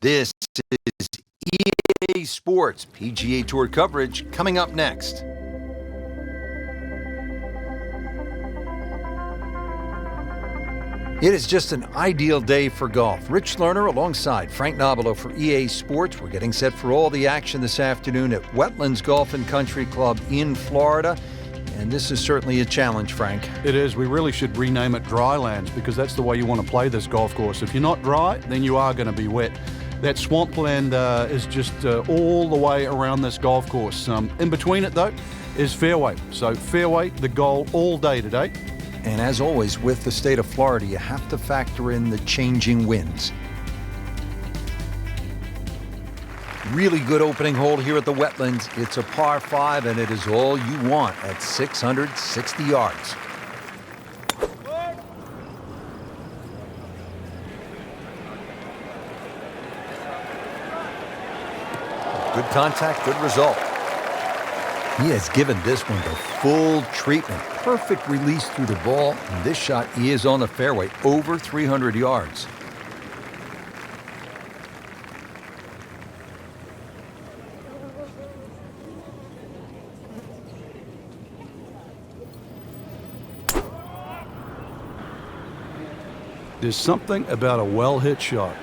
This is EA Sports PGA Tour coverage coming up next. It is just an ideal day for golf. Rich Lerner alongside Frank Nobilo for EA Sports. We're getting set for all the action this afternoon at Wetlands Golf and Country Club in Florida. And this is certainly a challenge, Frank. It is. We really should rename it Drylands because that's the way you want to play this golf course. If you're not dry, then you are going to be wet. That swampland is just all the way around this golf course. In between it, though, is fairway. So fairway, the goal all day today. And as always, with the state of Florida, you have to factor in the changing winds. Really good opening hole here at the Wetlands. It's a par 5, and it is all you want at 660 yards. Good contact, good result. He has given this one the full treatment. Perfect release through the ball. And this shot, he is on the fairway, over 300 yards. There's something about a well-hit shot.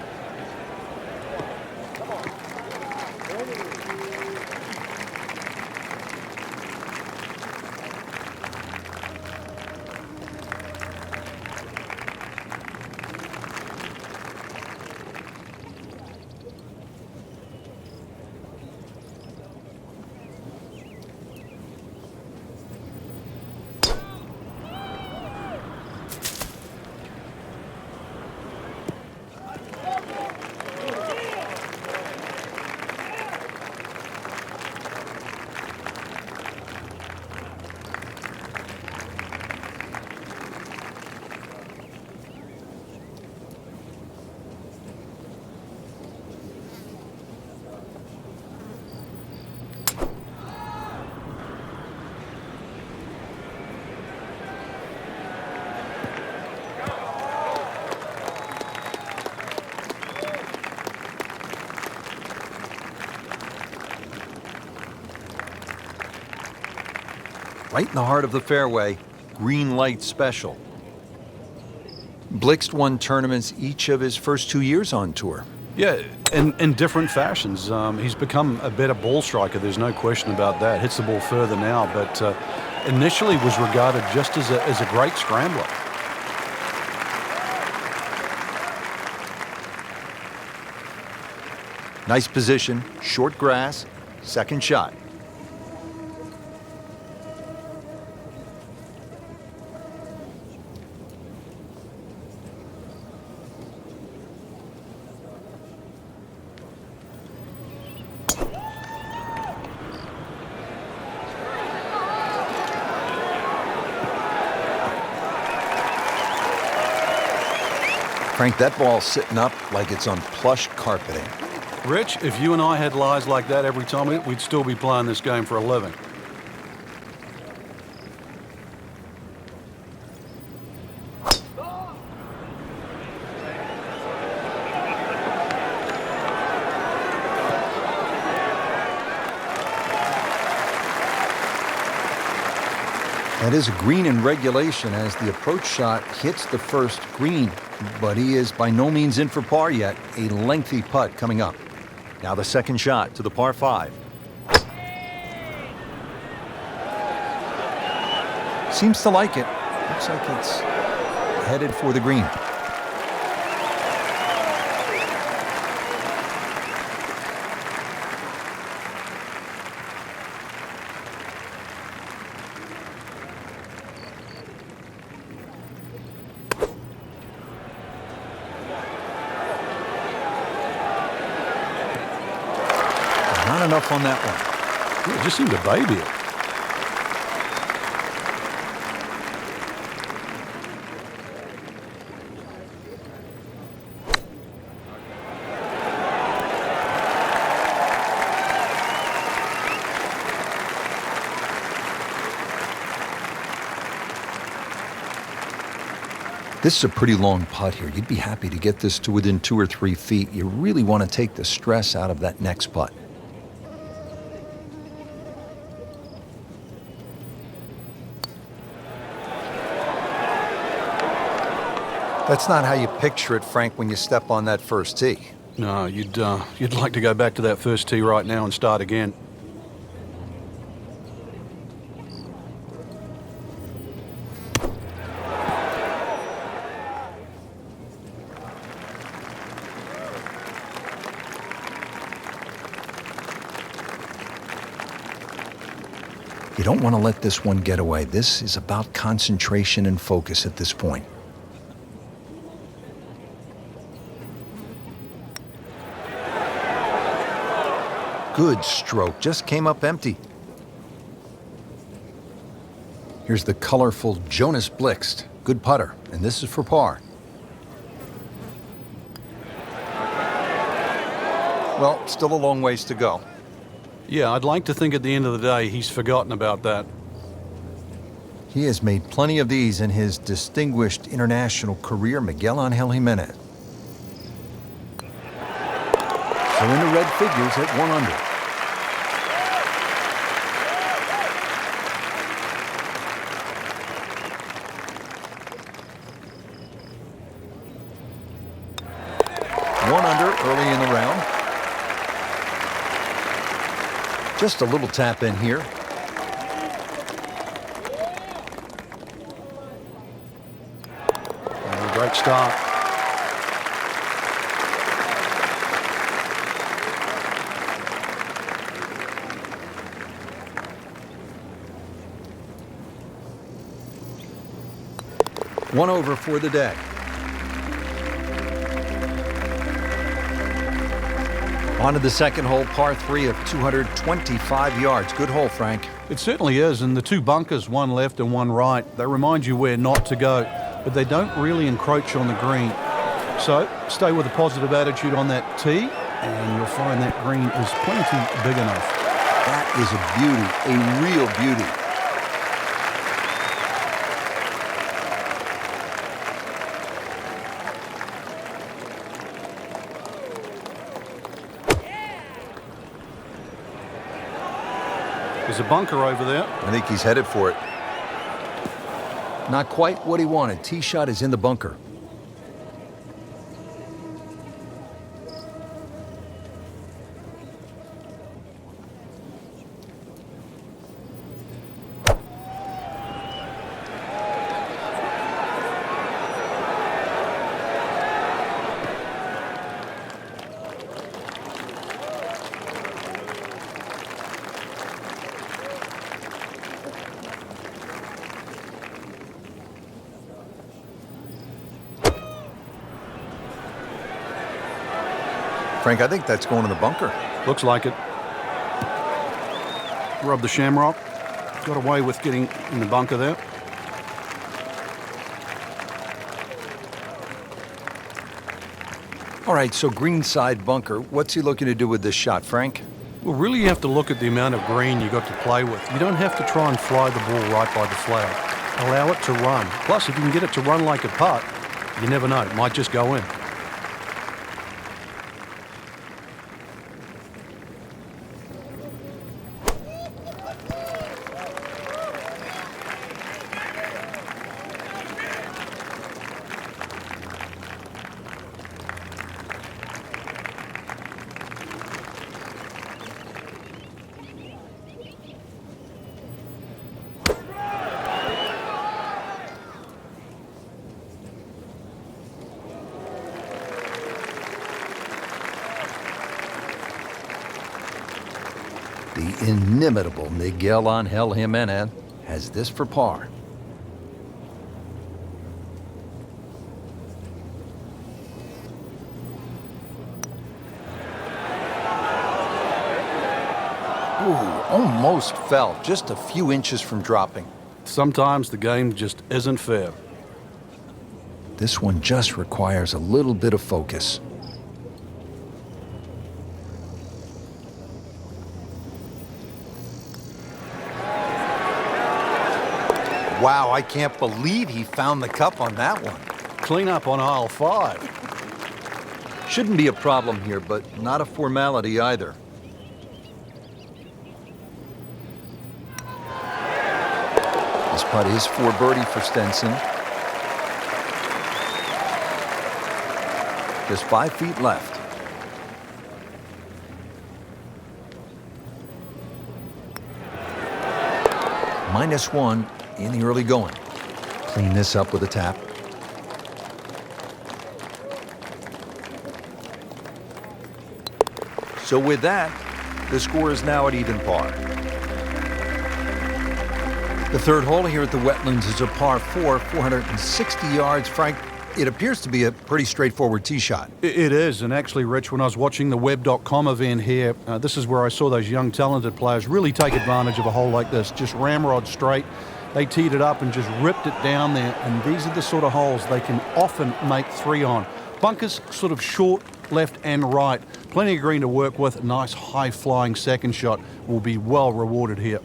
Right in the heart of the fairway, green light special. Blixt won tournaments each of his first 2 years on tour. Yeah, in different fashions. He's become a better ball striker, there's no question about that. Hits the ball further now, but initially was regarded just as a great scrambler. Nice position, short grass, second shot. Frank, that ball's sitting up like it's on plush carpeting. Rich, if you and I had lies like that every time, we'd still be playing this game for a living. That is a green in regulation as the approach shot hits the first green, but he is by no means in for par yet. A lengthy putt coming up. Now the second shot to the par 5. Seems to like it. Looks like it's headed for the green. Not enough on that one. Yeah, just seemed to baby it. This is a pretty long putt here. You'd be happy to get this to within 2 or 3 feet. You really want to take the stress out of that next putt. That's not how you picture it, Frank, when you step on that first tee. No, you'd like to go back to that first tee right now and start again. You don't want to let this one get away. This is about concentration and focus at this point. Good stroke. Just came up empty. Here's the colorful Jonas Blixt. Good putter. And this is for par. Well, still a long ways to go. Yeah, I'd like to think at the end of the day he's forgotten about that. He has made plenty of these in his distinguished international career, Miguel Angel Jimenez. So in the red figures at 1 under. Early in the round. Just a little tap in here. And a great start. One over for the day. On to the second hole, par 3 of 225 yards. Good hole, Frank. It certainly is, and the two bunkers, one left and one right, they remind you where not to go, but they don't really encroach on the green. So stay with a positive attitude on that tee, and you'll find that green is plenty big enough. That is a beauty, a real beauty. There's a bunker over there. I think he's headed for it. Not quite what he wanted. Tee shot is in the bunker. Frank, I think that's going in the bunker. Looks like it. Rub the shamrock. Got away with getting in the bunker there. All right, so greenside bunker. What's he looking to do with this shot, Frank? Well, really you have to look at the amount of green you got to play with. You don't have to try and fly the ball right by the flag. Allow it to run. Plus, if you can get it to run like a putt, you never know. It might just go in. The inimitable Miguel Angel Jimenez has this for par. Ooh, almost fell, just a few inches from dropping. Sometimes the game just isn't fair. This one just requires a little bit of focus. Wow, I can't believe he found the cup on that one. Clean up on aisle 5. Shouldn't be a problem here, but not a formality either. This putt is for birdie for Stenson. Just 5 feet left. -1 in the early going. Clean this up with a tap. So with that, the score is now at even par. The third hole here at the Wetlands is a par 4, 460 yards. Frank, it appears to be a pretty straightforward tee shot. It is, and actually, Rich, when I was watching the web.com event here, this is where I saw those young talented players really take advantage of a hole like this. Just ramrod straight. They teed it up and just ripped it down there, and these are the sort of holes they can often make 3 on. Bunkers sort of short, left and right. Plenty of green to work with. A nice high-flying second shot will be well rewarded here.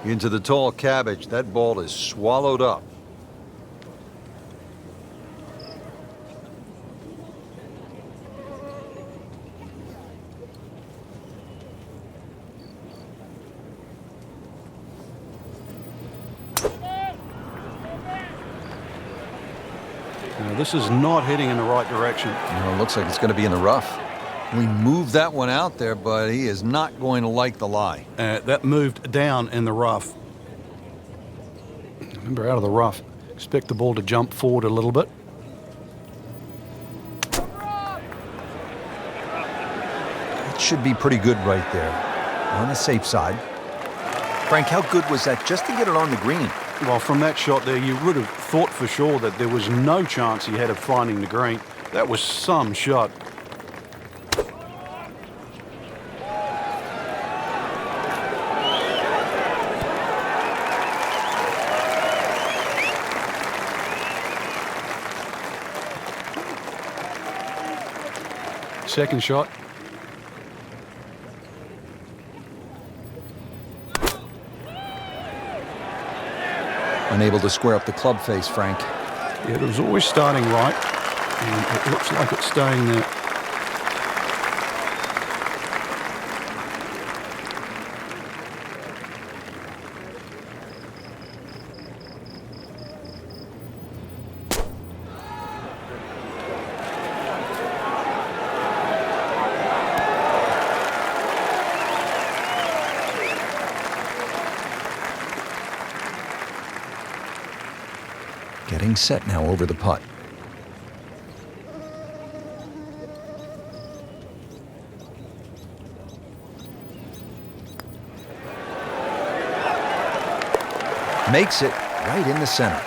Into the tall cabbage. That ball is swallowed up. Now, this is not heading in the right direction. It looks like it's going to be in the rough. We moved that one out there, but he is not going to like the lie. That moved down in the rough. Remember, out of the rough. Expect the ball to jump forward a little bit. It should be pretty good right there. On the safe side. Frank, how good was that just to get it on the green? Well, from that shot there, you would have thought for sure that there was no chance he had of finding the green. That was some shot. Second shot. Unable to square up the club face, Frank. Yeah, it was always starting right, and it looks like it's staying there. Getting set now over the putt. Makes it right in the center.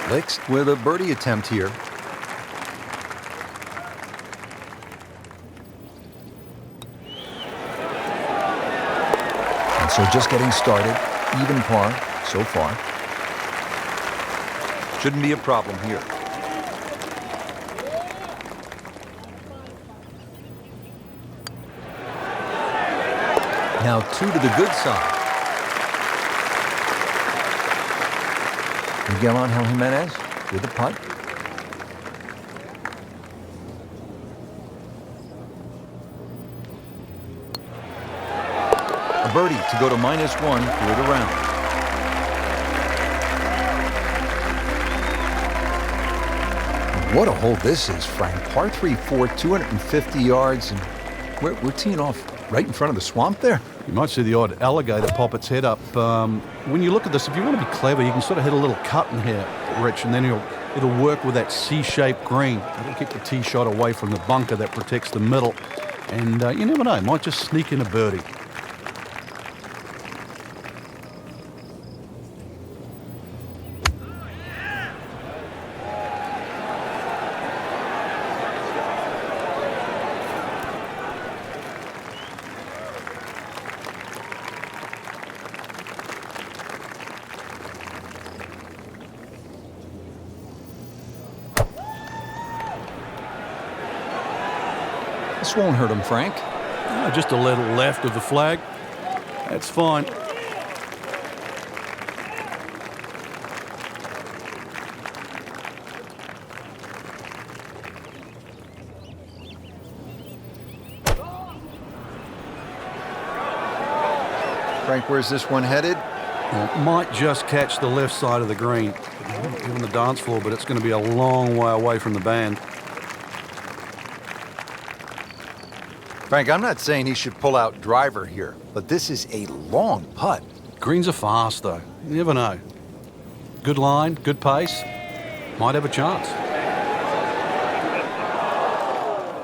Lixt with a birdie attempt here. And so just getting started. Even par so far. Shouldn't be a problem here. Now 2 to the good side. Miguel Angel Jimenez with the putt. birdie to go to -1 for the round. What a hole this is, Frank. Par 3-4, 250 yards, and we're teeing off right in front of the swamp there. You might see the odd alligator pop its head up. When you look at this, if you want to be clever, you can sort of hit a little cut in here, Rich, and then it'll work with that C-shaped green. It'll keep the tee shot away from the bunker that protects the middle. And you never know, it might just sneak in a birdie. This won't hurt him, Frank. Just a little left of the flag. That's fine. Frank, where's this one headed? Well, it might just catch the left side of the green. Even the dance floor, but it's going to be a long way away from the band. Frank, I'm not saying he should pull out driver here, but this is a long putt. Greens are fast, though. You never know. Good line, good pace. Might have a chance.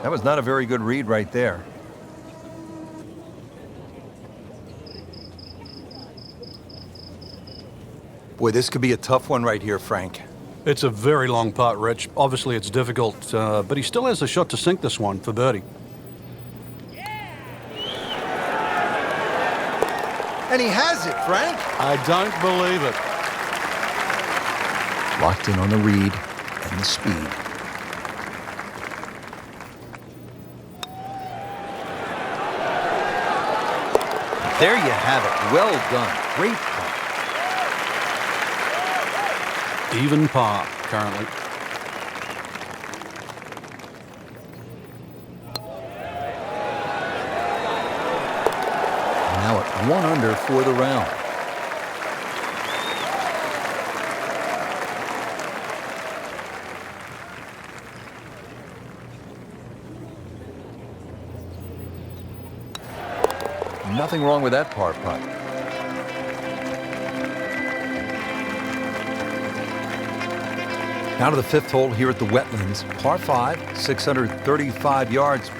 That was not a very good read right there. Boy, this could be a tough one right here, Frank. It's a very long putt, Rich. Obviously, it's difficult, but he still has a shot to sink this one for birdie. And he has it, Frank. I don't believe it. Locked in on the read and the speed. There you have it. Well done. Great putt. Even par, currently. Now at 1 under for the round. Nothing wrong with that par putt. Now to the 5th hole here at the Wetlands. Par 5, 635 yards.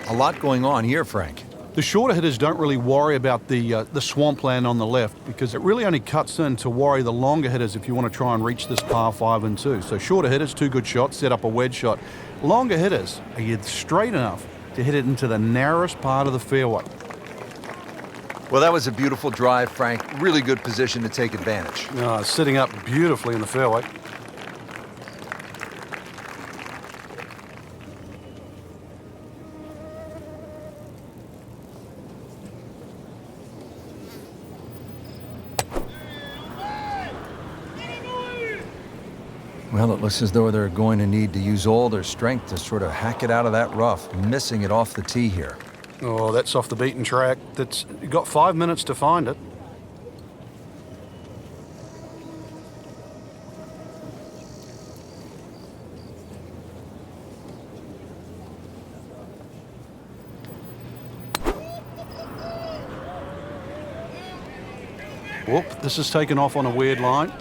A lot going on here, Frank. The shorter hitters don't really worry about the swampland on the left because it really only cuts in to worry the longer hitters if you want to try and reach this par 5 and 2. So shorter hitters, 2 good shots, set up a wedge shot. Longer hitters, are you straight enough to hit it into the narrowest part of the fairway? Well, that was a beautiful drive, Frank. Really good position to take advantage. Sitting up beautifully in the fairway. Well, it looks as though they're going to need to use all their strength to sort of hack it out of that rough, missing it off the tee here. Oh, that's off the beaten track. You got 5 minutes to find it. Whoop, this is taken off on a weird line.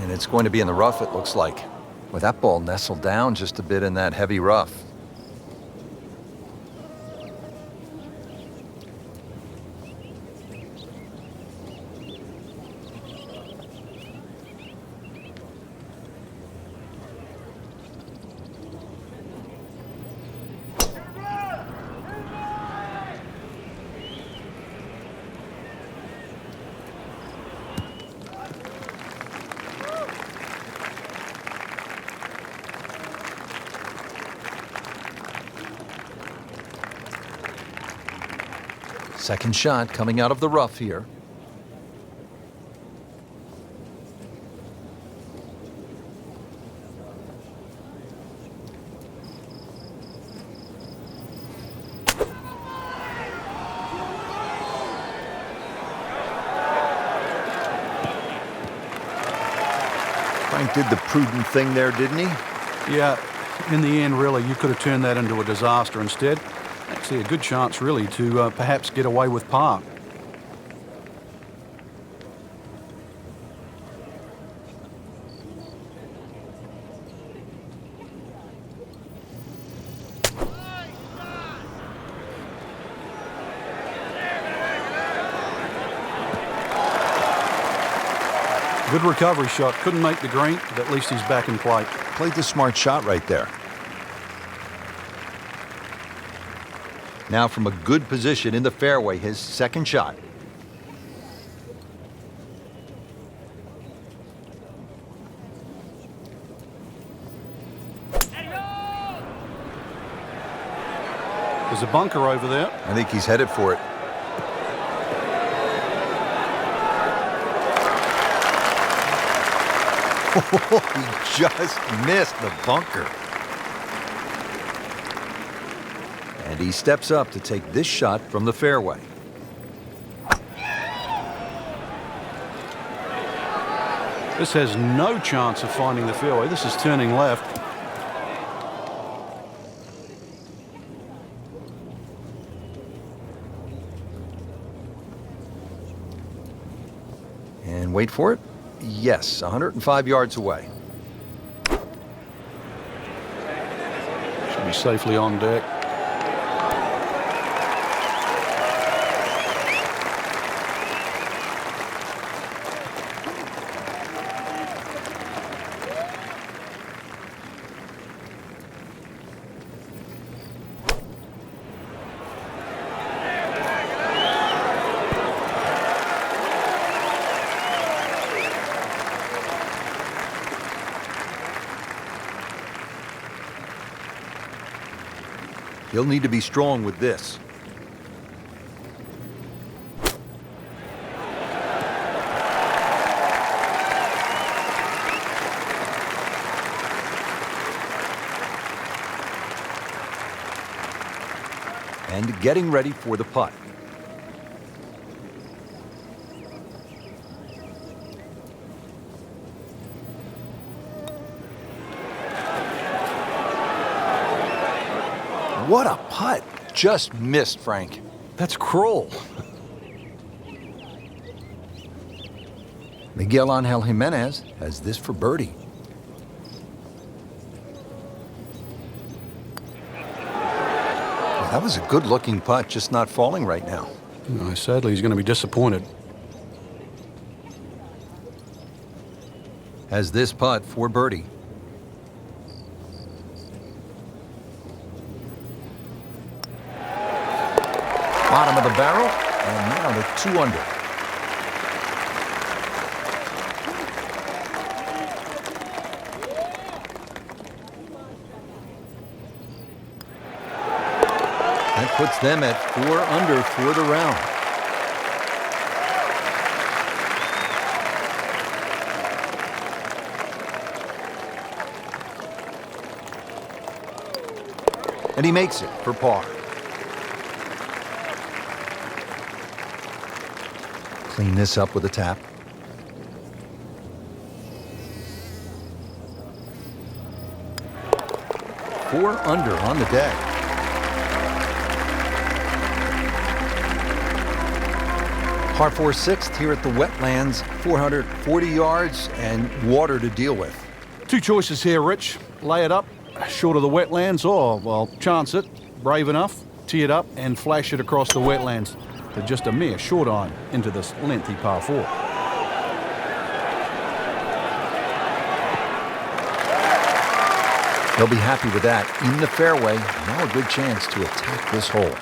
And it's going to be in the rough, it looks like. With that ball nestled down just a bit in that heavy rough. Second shot coming out of the rough here. Frank did the prudent thing there, didn't he? Yeah, in the end, really, you could have turned that into a disaster instead. Actually, a good chance, really, to perhaps get away with par. Good recovery shot. Couldn't make the green, but at least he's back in play. Played the smart shot right there. Now from a good position in the fairway, his second shot. There's a bunker over there. I think he's headed for it. He just missed the bunker. And he steps up to take this shot from the fairway. This has no chance of finding the fairway. This is turning left. And wait for it. Yes, 105 yards away. Should be safely on deck. He'll need to be strong with this. And getting ready for the putt. What a putt. Just missed, Frank. That's cruel. Miguel Angel Jimenez has this for birdie. Well, that was a good-looking putt, just not falling right now. No, sadly, he's going to be disappointed. Has this putt for birdie. Bottom of the barrel, and now to 2 under. That puts them at 4 under for the round. And he makes it for par. Clean this up with a tap. Four under on the day. Par 4 sixth here at the Wetlands, 440 yards and water to deal with. Two choices here, Rich. Lay it up short of the wetlands, or, well, chance it, brave enough, tee it up and flash it across the wetlands to just a mere short iron into this lengthy par 4. They'll be happy with that. In the fairway, now a good chance to attack this hole.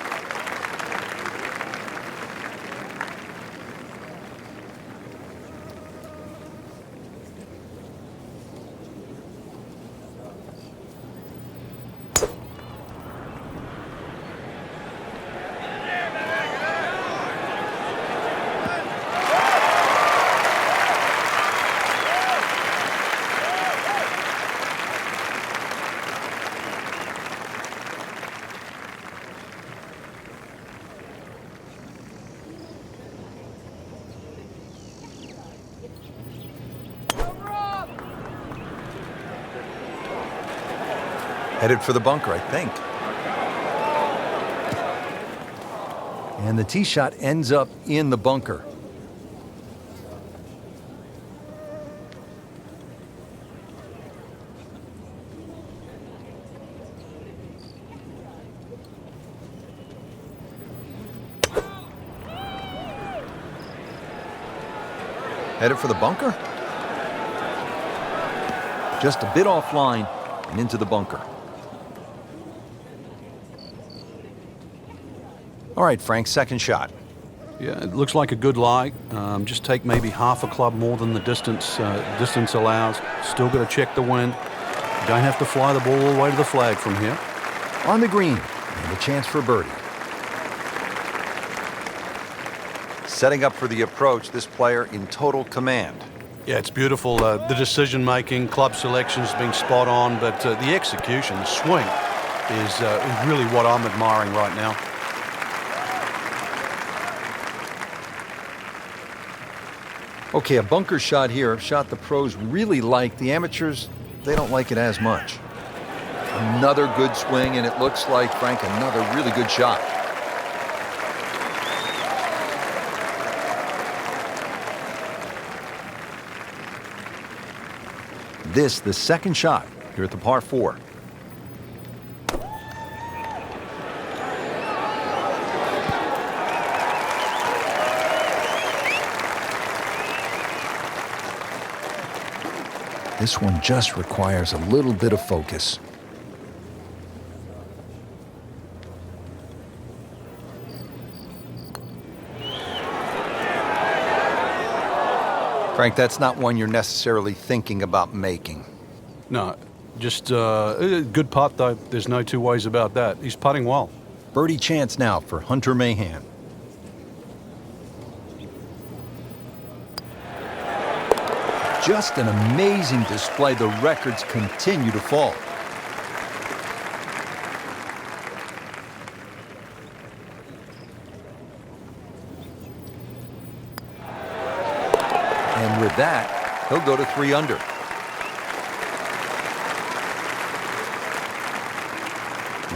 Headed for the bunker, I think. And the tee shot ends up in the bunker. Headed for the bunker. Just a bit offline and into the bunker. All right, Frank, second shot. Yeah, it looks like a good lie. Just take maybe half a club more than the distance allows. Still got to check the wind. Don't have to fly the ball all the way to the flag from here. On the green, and a chance for birdie. Setting up for the approach, this player in total command. Yeah, it's beautiful. The decision-making, club selection's been spot on, but the execution, the swing, is really what I'm admiring right now. Okay, a bunker shot here, a shot the pros really like. The amateurs, they don't like it as much. Another good swing, and it looks like, Frank, another really good shot. This, the second shot here at the par 4. This one just requires a little bit of focus. Frank, that's not one you're necessarily thinking about making. No, just a good putt, though. There's no two ways about that. He's putting well. Birdie chance now for Hunter Mahan. Just an amazing display. The records continue to fall. And with that, he'll go to 3 under.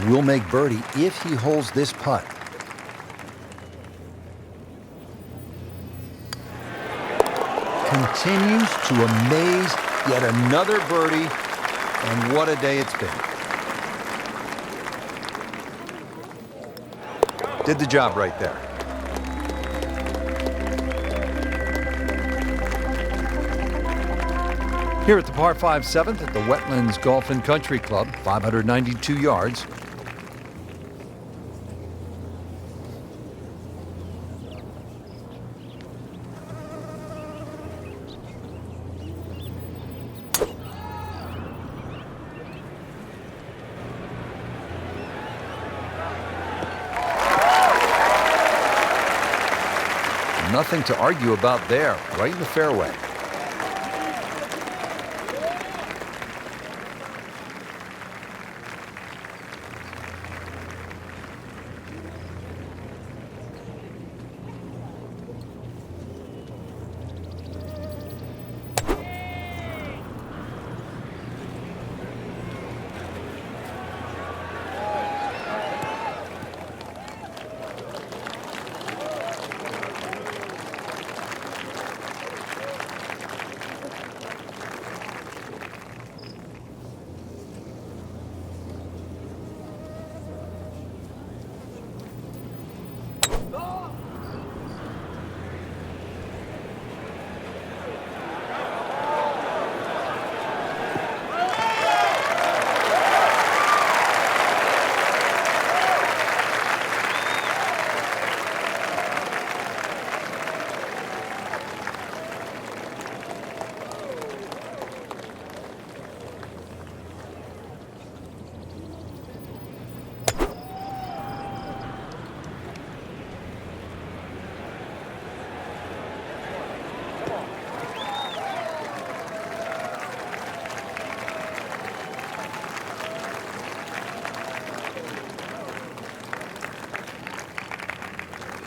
Will make birdie if he holds this putt. Continues to amaze. Yet another birdie, and what a day it's been. Did the job right there. Here at the par 5 7th at the Wetlands Golf and Country Club, 592 yards. Nothing to argue about there, right in the fairway.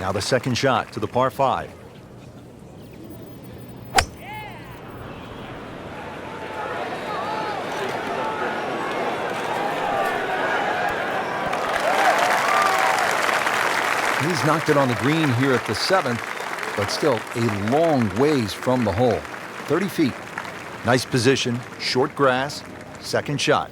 Now the second shot to the par 5. He's knocked it on the green here at the 7th, but still a long ways from the hole. 30 feet. Nice position, short grass, second shot.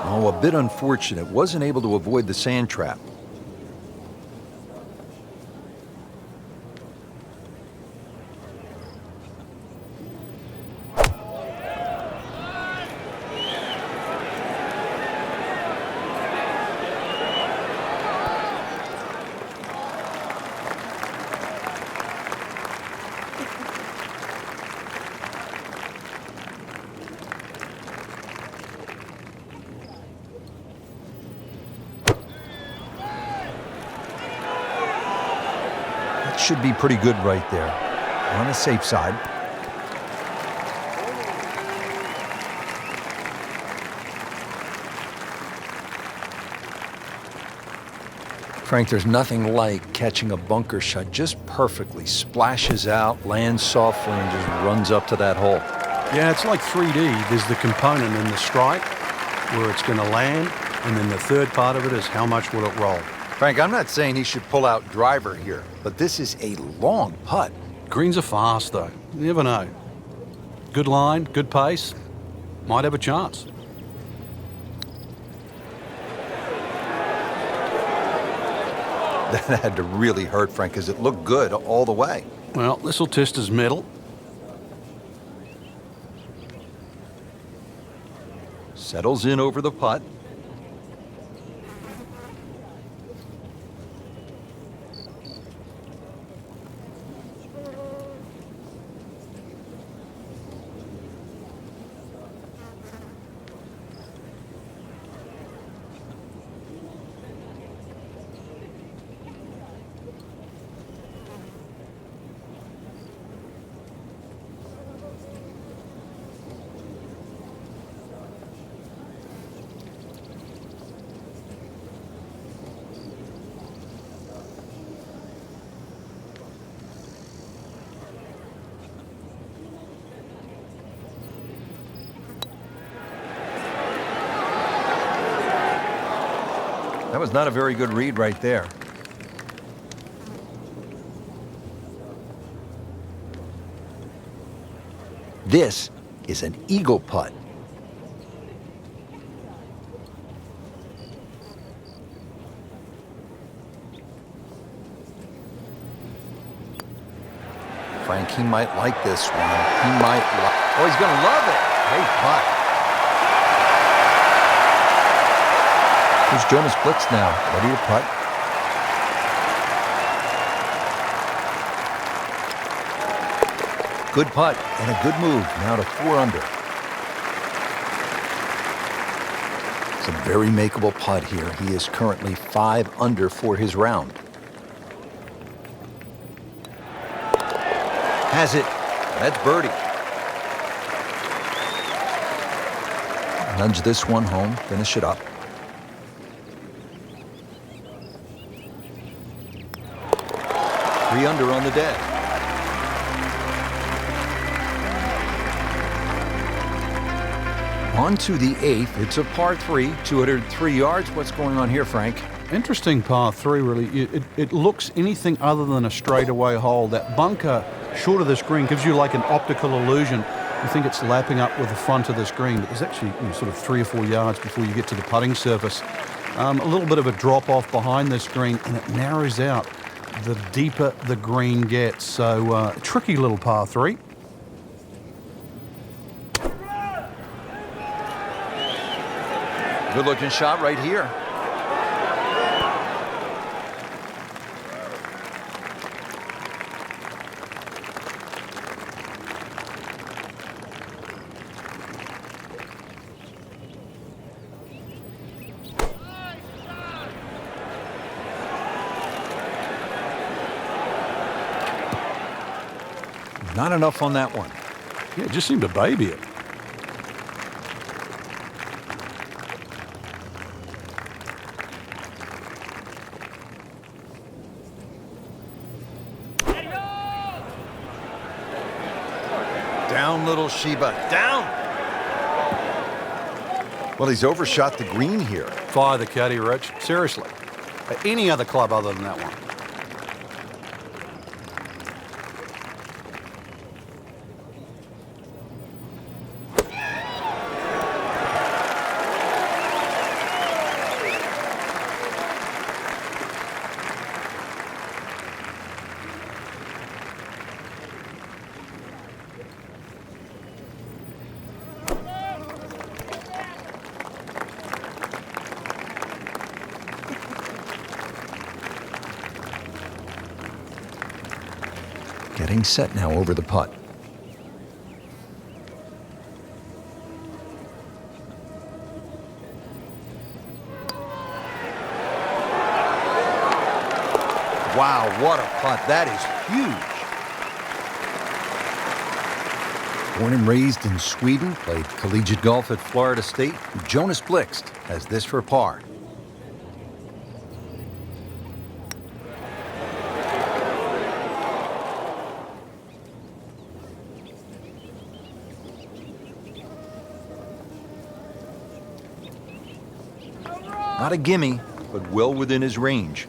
Oh, a bit unfortunate. Wasn't able to avoid the sand trap. Should be pretty good right there. On the safe side. Frank, there's nothing like catching a bunker shot just perfectly. Splashes out, lands softly, and just runs up to that hole. Yeah, it's like 3D. There's the component in the strike where it's going to land, and then the third part of it is how much will it roll. Frank, I'm not saying he should pull out driver here, but this is a long putt. Greens are fast, though. You never know. Good line, good pace. Might have a chance. That had to really hurt, Frank, because it looked good all the way. Well, this will test his mettle. Settles in over the putt. That was not a very good read right there. This is an eagle putt. Frank, he might like this one. He might oh, he's going to love it. Great putt. Here's Jonas Blitz now, ready to putt. Good putt and a good move now to 4 under. It's a very makeable putt here. He is currently 5 under for his round. Has it. That's birdie. Nudge this one home, finish it up. Three under on the day. On to the 8th. It's a par 3, 203 yards. What's going on here, Frank? Interesting par 3, really. It looks anything other than a straightaway hole. That bunker short of this green gives you like an optical illusion. You think it's lapping up with the front of this green, but there's actually sort of 3 or 4 yards before you get to the putting surface. A little bit of a drop off behind this green, and it narrows out the deeper the green gets. So tricky little par 3. Good looking shot right here. Not enough on that one. Yeah, it just seemed to baby it. Down, little Sheba. Down! Well, he's overshot the green here. Fire the caddy, Rich. Seriously. Any other club other than that one. Getting set now over the putt. Wow, what a putt. That is huge. Born and raised in Sweden, played collegiate golf at Florida State, Jonas Blixt has this for par. Not a gimme, but well within his range.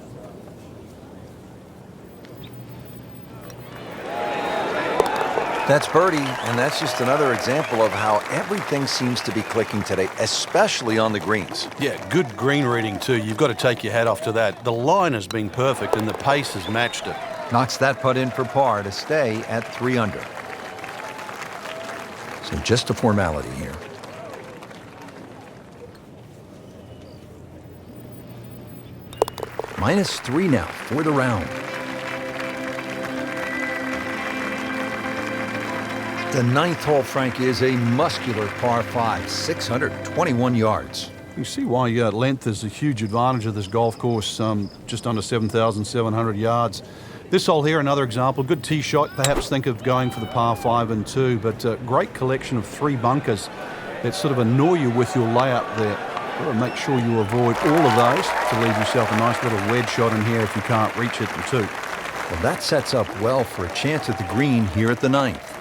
That's birdie, and that's just another example of how everything seems to be clicking today, especially on the greens. Yeah, good green reading too. You've got to take your hat off to that. The line has been perfect and the pace has matched it. Knocks that putt in for par to stay at 3 under. So just a formality here. -3 now for the round. The 9th hole, Frank, is a muscular par 5, 621 yards. You see why length is a huge advantage of this golf course, just under 7,700 yards. This hole here, another example, good tee shot. Perhaps think of going for the par 5 and 2, but a great collection of 3 bunkers that sort of annoy you with your layup there. Got to make sure you avoid all of those to leave yourself a nice little wedge shot in here if you can't reach it in 2. Well, that sets up well for a chance at the green here at the 9th.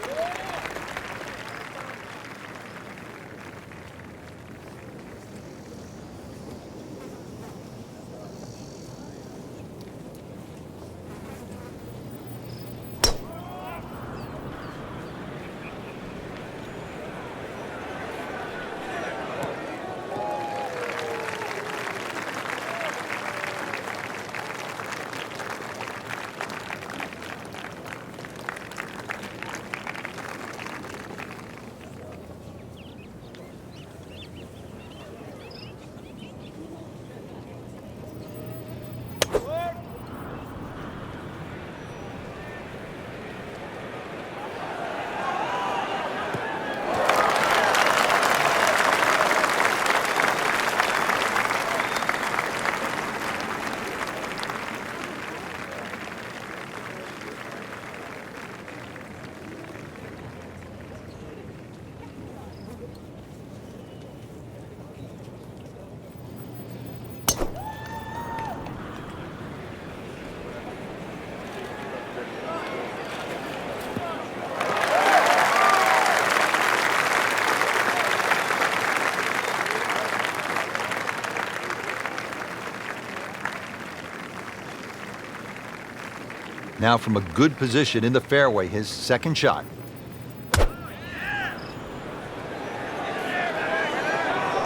Now from a good position in the fairway, his second shot.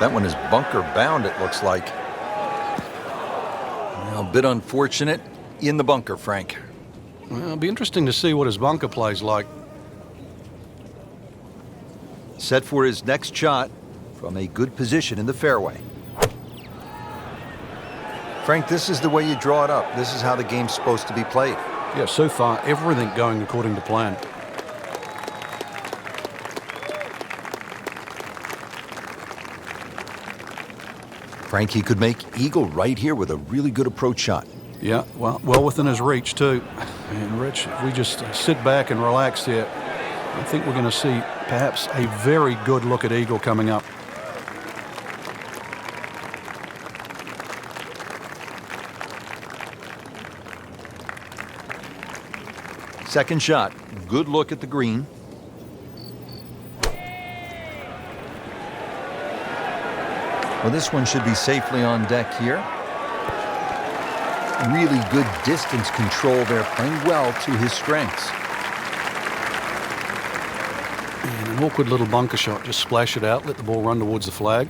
That one is bunker bound, it looks like. Well, a bit unfortunate in the bunker, Frank. Well, it'll be interesting to see what his bunker plays like. Set for his next shot from a good position in the fairway. Frank, this is the way you draw it up. This is how the game's supposed to be played. Yeah, so far, everything going according to plan. Frank, he could make eagle right here with a really good approach shot. Yeah, well within his reach, too. And, Rich, if we just sit back and relax here, I think we're going to see perhaps a very good look at eagle coming up. Second shot, good look at the green. Well, this one should be safely on deck here. Really good distance control there, playing well to his strengths. And an awkward little bunker shot. Just splash it out, let the ball run towards the flag.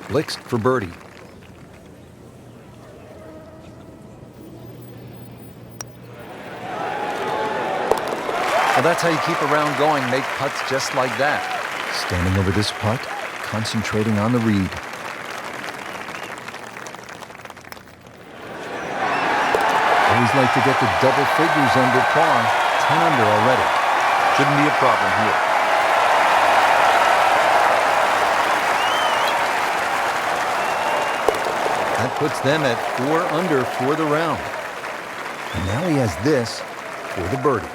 Licks for birdie. Well, that's how you keep a round going. Make putts just like that. Standing over this putt, concentrating on the read. Always like to get the double figures under par. 10 under already. Shouldn't be a problem here. That puts them at 4 under for the round. And now he has this for the birdie.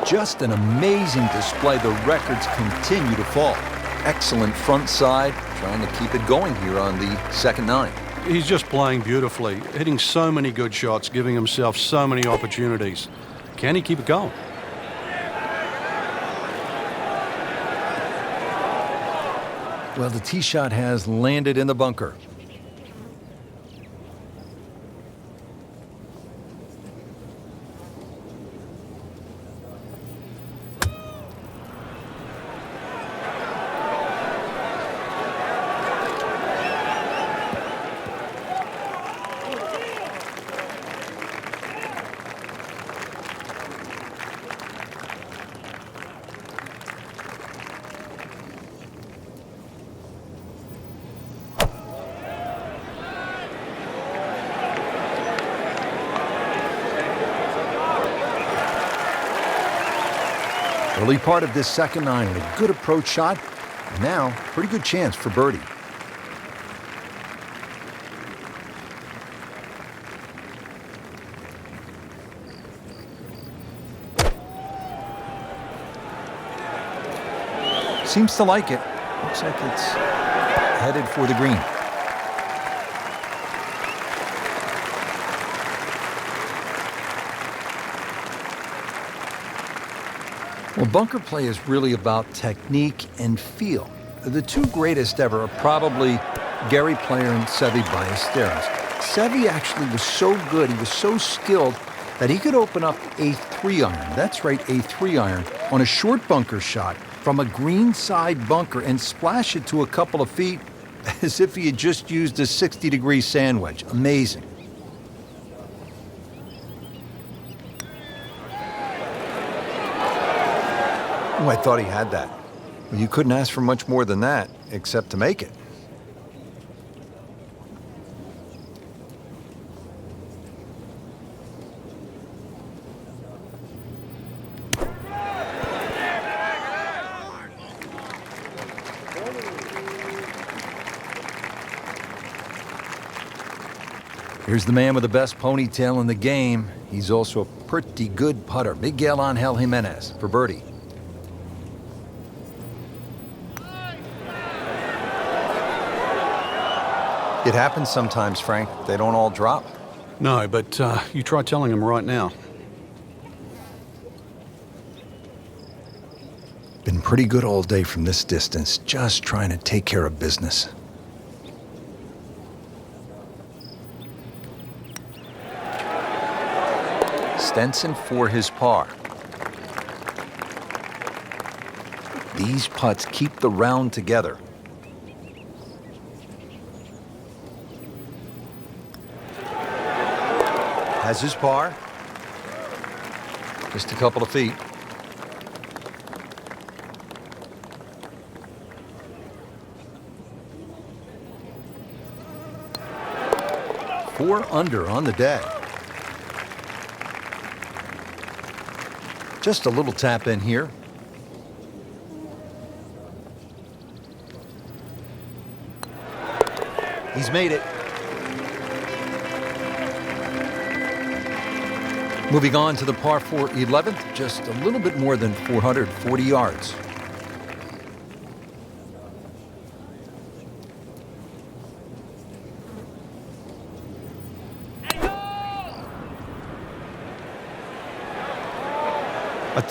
Just an amazing display. The records continue to fall. Excellent front side, trying to keep it going here on the second 9. He's just playing beautifully, hitting so many good shots, giving himself so many opportunities. Can he keep it going? Well, the tee shot has landed in the bunker. Early part of this second 9 and a good approach shot. Now, pretty good chance for birdie. Seems to like it. Looks like it's headed for the green. Well, bunker play is really about technique and feel. The two greatest ever are probably Gary Player and Seve Ballesteros. Seve actually was so good, he was so skilled, that he could open up a 3-iron, that's right, a 3-iron, on a short bunker shot from a green side bunker and splash it to a couple of feet as if he had just used a 60-degree sand wedge. Amazing. Oh, I thought he had that. Well, you couldn't ask for much more than that, except to make it. Here's the man with the best ponytail in the game. He's also a pretty good putter. Miguel Angel Jimenez for birdie. It happens sometimes, Frank. They don't all drop. No, but you try telling him right now. Been pretty good all day from this distance, just trying to take care of business. Stenson for his par. These putts keep the round together. Has his par. Just a couple of feet. 4 under on the day. Just a little tap in here. He's made it. Moving on to the par 4 11th, just a little bit more than 440 yards.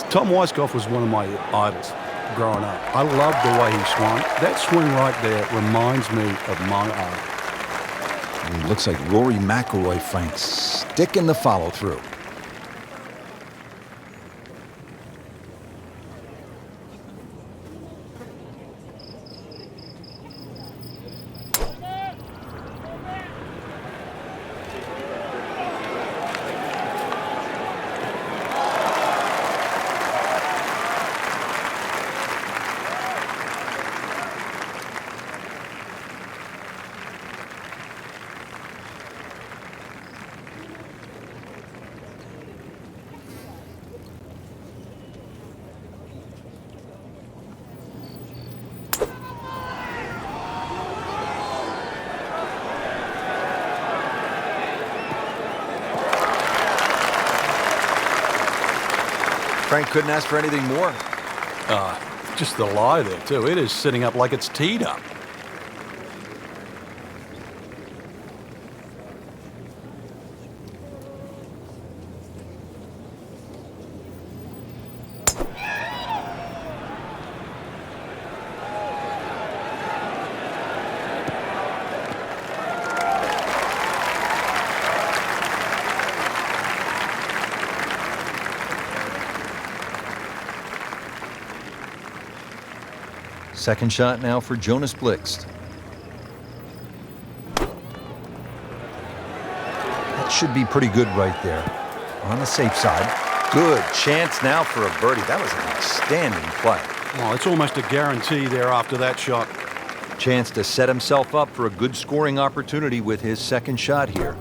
Tom Weiskopf was one of my idols growing up. I loved the way he swung. That swing right there reminds me of my art. And he looks like Rory McIlroy, Frank, sticking the follow-through. Frank couldn't ask for anything more. Just the lie there, too. It is sitting up like it's teed up. Second shot now for Jonas Blixt. That should be pretty good right there. On the safe side. Good chance now for a birdie. That was an outstanding play. Oh, it's almost a guarantee there after that shot. Chance to set himself up for a good scoring opportunity with his second shot here.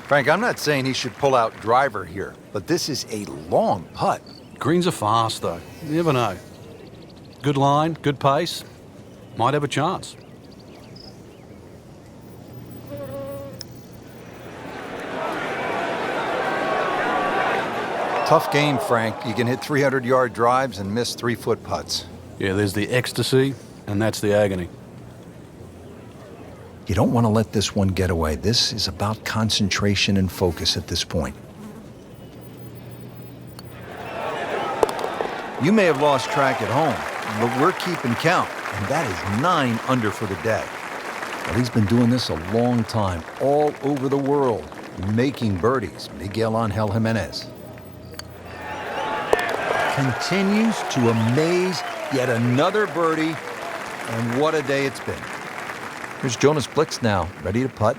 Frank, I'm not saying he should pull out driver here, but this is a long putt. Greens are fast, though. You never know. Good line, good pace. Might have a chance. Tough game, Frank. You can hit 300-yard drives and miss 3-foot putts. Yeah, there's the ecstasy, and that's the agony. You don't want to let this one get away. This is about concentration and focus at this point. You may have lost track at home, but we're keeping count, and that is 9 under for the day. Well, he's been doing this a long time, all over the world, making birdies. Miguel Angel Jimenez continues to amaze. Yet another birdie, and what a day it's been. Here's Jonas Blixt now, ready to putt.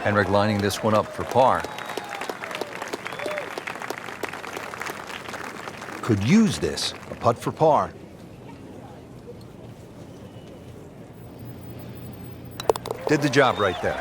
Henrik lining this one up for par. Could use this, a putt for par. Did the job right there.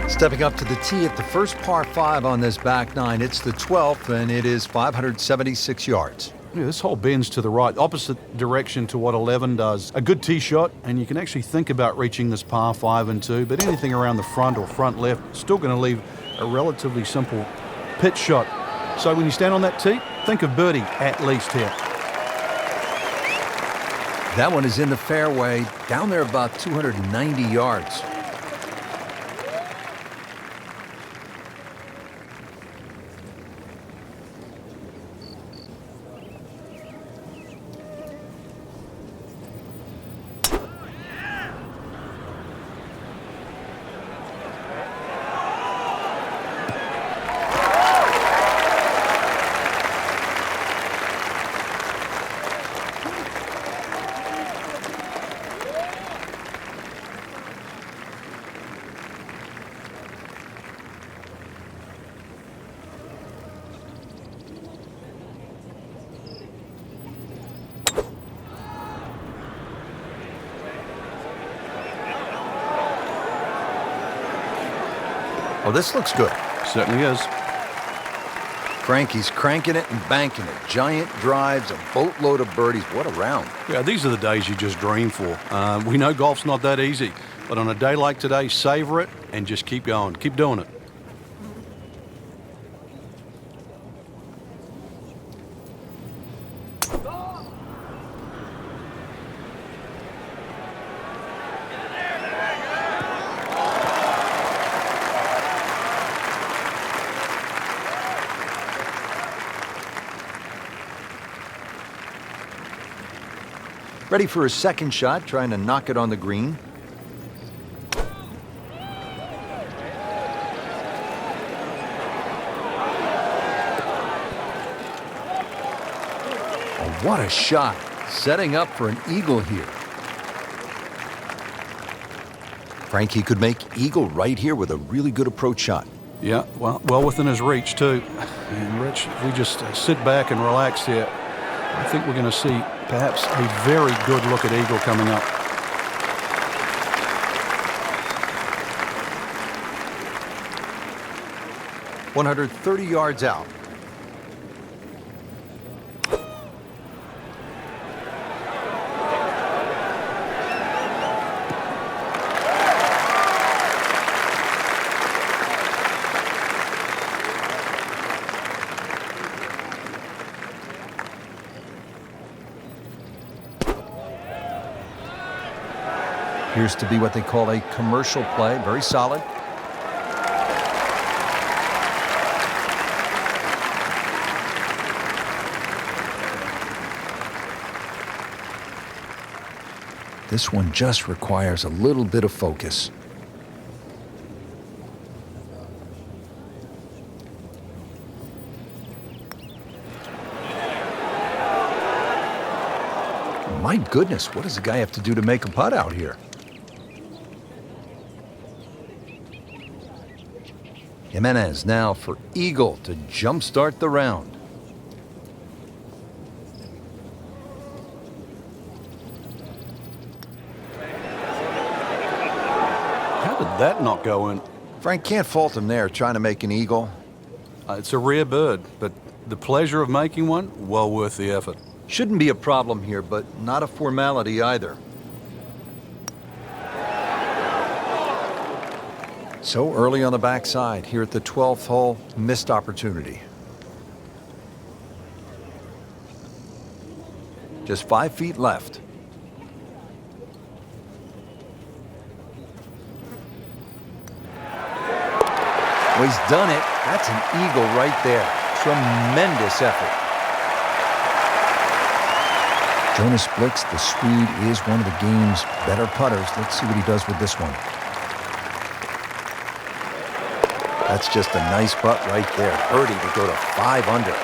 Stepping up to the tee at the first par 5 on this back nine. It's the 12th, and it is 576 yards. Yeah, this hole bends to the right, opposite direction to what 11 does. A good tee shot, and you can actually think about reaching this par 5 and 2, but anything around the front or front left, still going to leave a relatively simple pitch shot. So when you stand on that tee, think of birdie at least here. That one is in the fairway, down there about 290 yards. Oh, this looks good. Certainly is. Frankie's cranking it and banking it. Giant drives, a boatload of birdies. What a round. Yeah, these are the days you just dream for. We know golf's not that easy, but on a day like today, savor it and just keep going. Keep doing it. Ready for his second shot, trying to knock it on the green. Oh, what a shot. Setting up for an eagle here. Frankie could make eagle right here with a really good approach shot. Yeah, well within his reach, too. And Rich, if we just sit back and relax here, I think we're going to see perhaps a very good look at eagle coming up. $130 yards out. Appears to be what they call a commercial play. Very solid. This one just requires a little bit of focus. My goodness, what does the guy have to do to make a putt out here? Jimenez now for eagle to jumpstart the round. How did that not go in? Frank can't fault him there, trying to make an eagle. It's a rare bird, but the pleasure of making one, well worth the effort. Shouldn't be a problem here, but not a formality either. So early on the backside here at the 12th hole, missed opportunity. Just 5 feet left. Well, he's done it. That's an eagle right there. Tremendous effort. Jonas Blix, the Swede, is one of the game's better putters. Let's see what he does with this one. That's just a nice putt right there. Birdie to go to 5 under.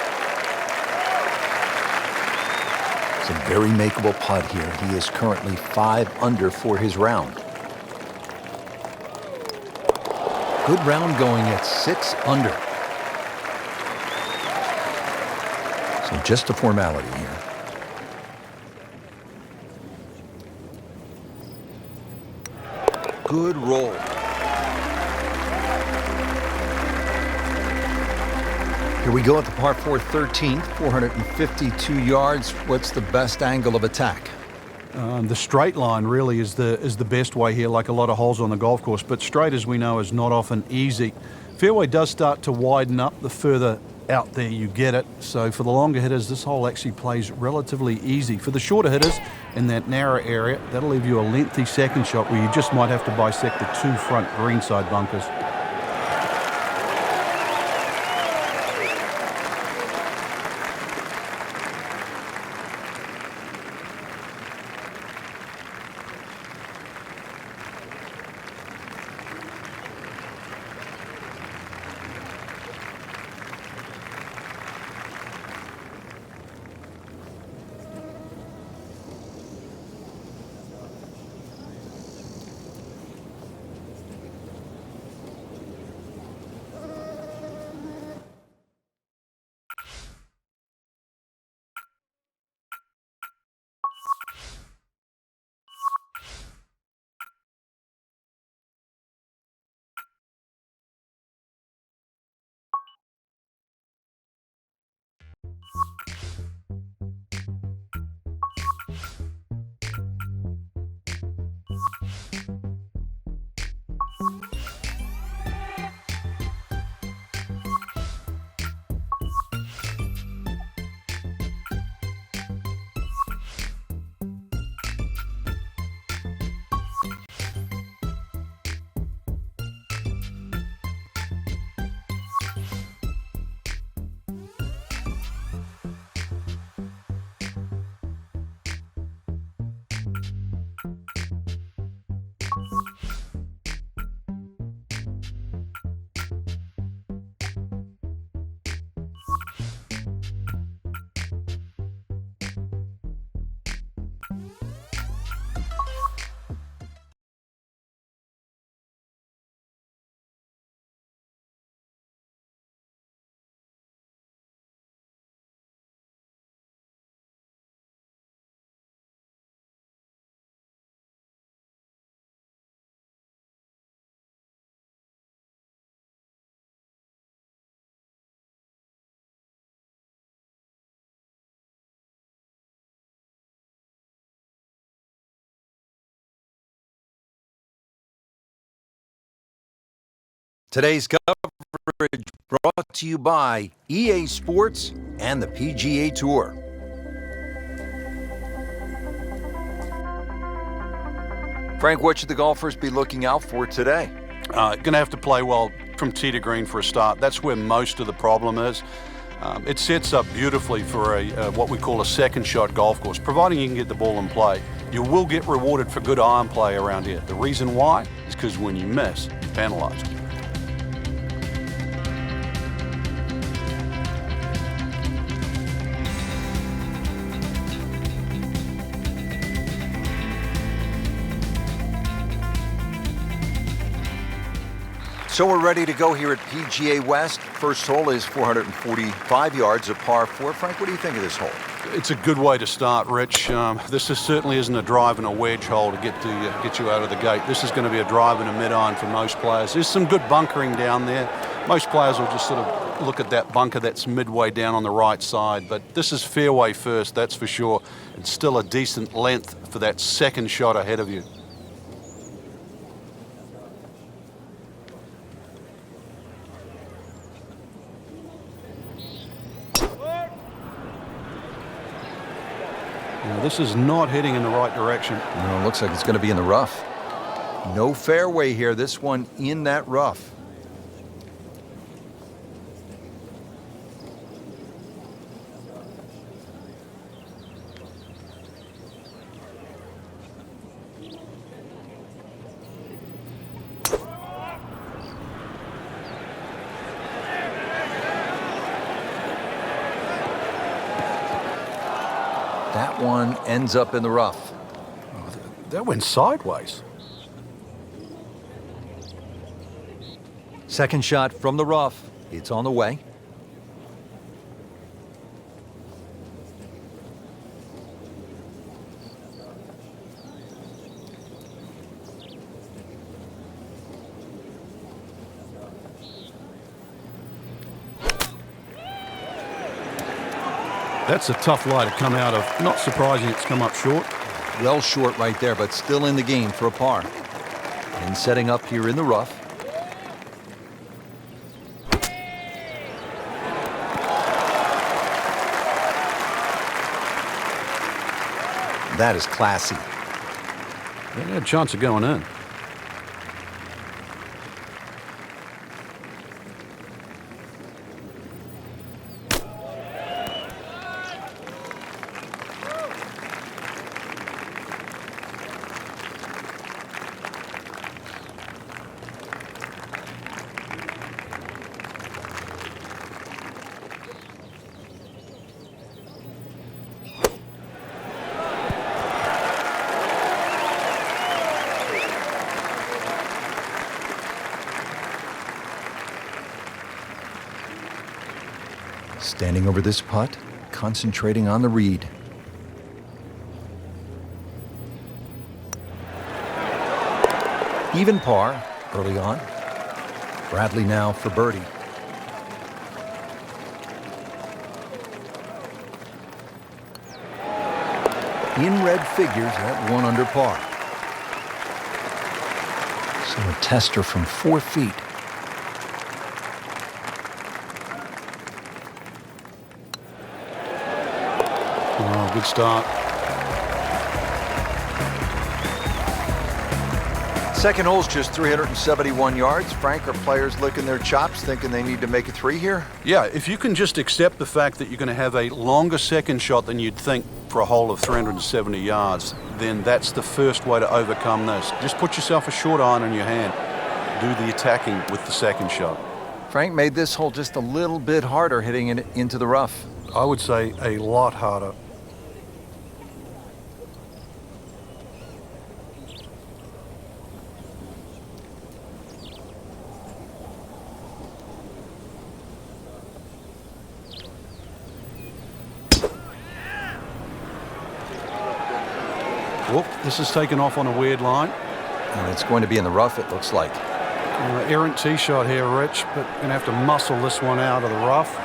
It's a very makeable putt here. He is currently 5 under for his round. Good round going at 6 under. So just a formality here. good roll. Here we go at the par 4 13th, 452 yards. What's the best angle of attack? The straight line really is the best way here, like a lot of holes on the golf course. But straight, as we know, is not often easy. Fairway does start to widen up the further out there you get it. So for the longer hitters, this hole actually plays relatively easy. For the shorter hitters in that narrow area, that'll leave you a lengthy second shot where you just might have to bisect the 2 front greenside bunkers. Today's coverage brought to you by EA Sports and the PGA Tour. Frank, what should the golfers be looking out for today? Going to have to play well from tee to green for a start. That's where most of the problem is. It sets up beautifully for what we call a second shot golf course, providing you can get the ball in play. You will get rewarded for good iron play around here. The reason why is because when you miss, you're penalized. So we're ready to go here at PGA West. First hole is 445 yards of par 4. Frank, what do you think of this hole? It's a good way to start, Rich. Certainly isn't a drive and a wedge hole to get you out of the gate. This is going to be a drive and a mid-iron for most players. There's some good bunkering down there. Most players will just sort of look at that bunker that's midway down on the right side, but this is fairway first, that's for sure. It's still a decent length for that second shot ahead of you. This is not heading in the right direction. No, it looks like it's going to be in the rough. No fairway here. This one in that rough. That one ends up in the rough. Oh, that went sideways. Second shot from the rough. It's on the way. That's a tough lie to come out of. Not surprising it's come up short. Well short right there, but still in the game for a par. And setting up here in the rough. That is classy. They had a chance of going in. Standing over this putt, concentrating on the read. Even par early on. Bradley now for birdie. In red figures at 1 under par. So a tester from 4 feet. Oh, good start. Second hole's just 371 yards. Frank, are players licking their chops, thinking they need to make a 3 here? Yeah, if you can just accept the fact that you're going to have a longer second shot than you'd think for a hole of 370 yards, then that's the first way to overcome this. Just put yourself a short iron in your hand. Do the attacking with the second shot. Frank made this hole just a little bit harder hitting it into the rough. I would say a lot harder. Whoop, this is taken off on a weird line. And it's going to be in the rough, it looks like. Errant tee shot here, Rich, but going to have to muscle this one out of the rough.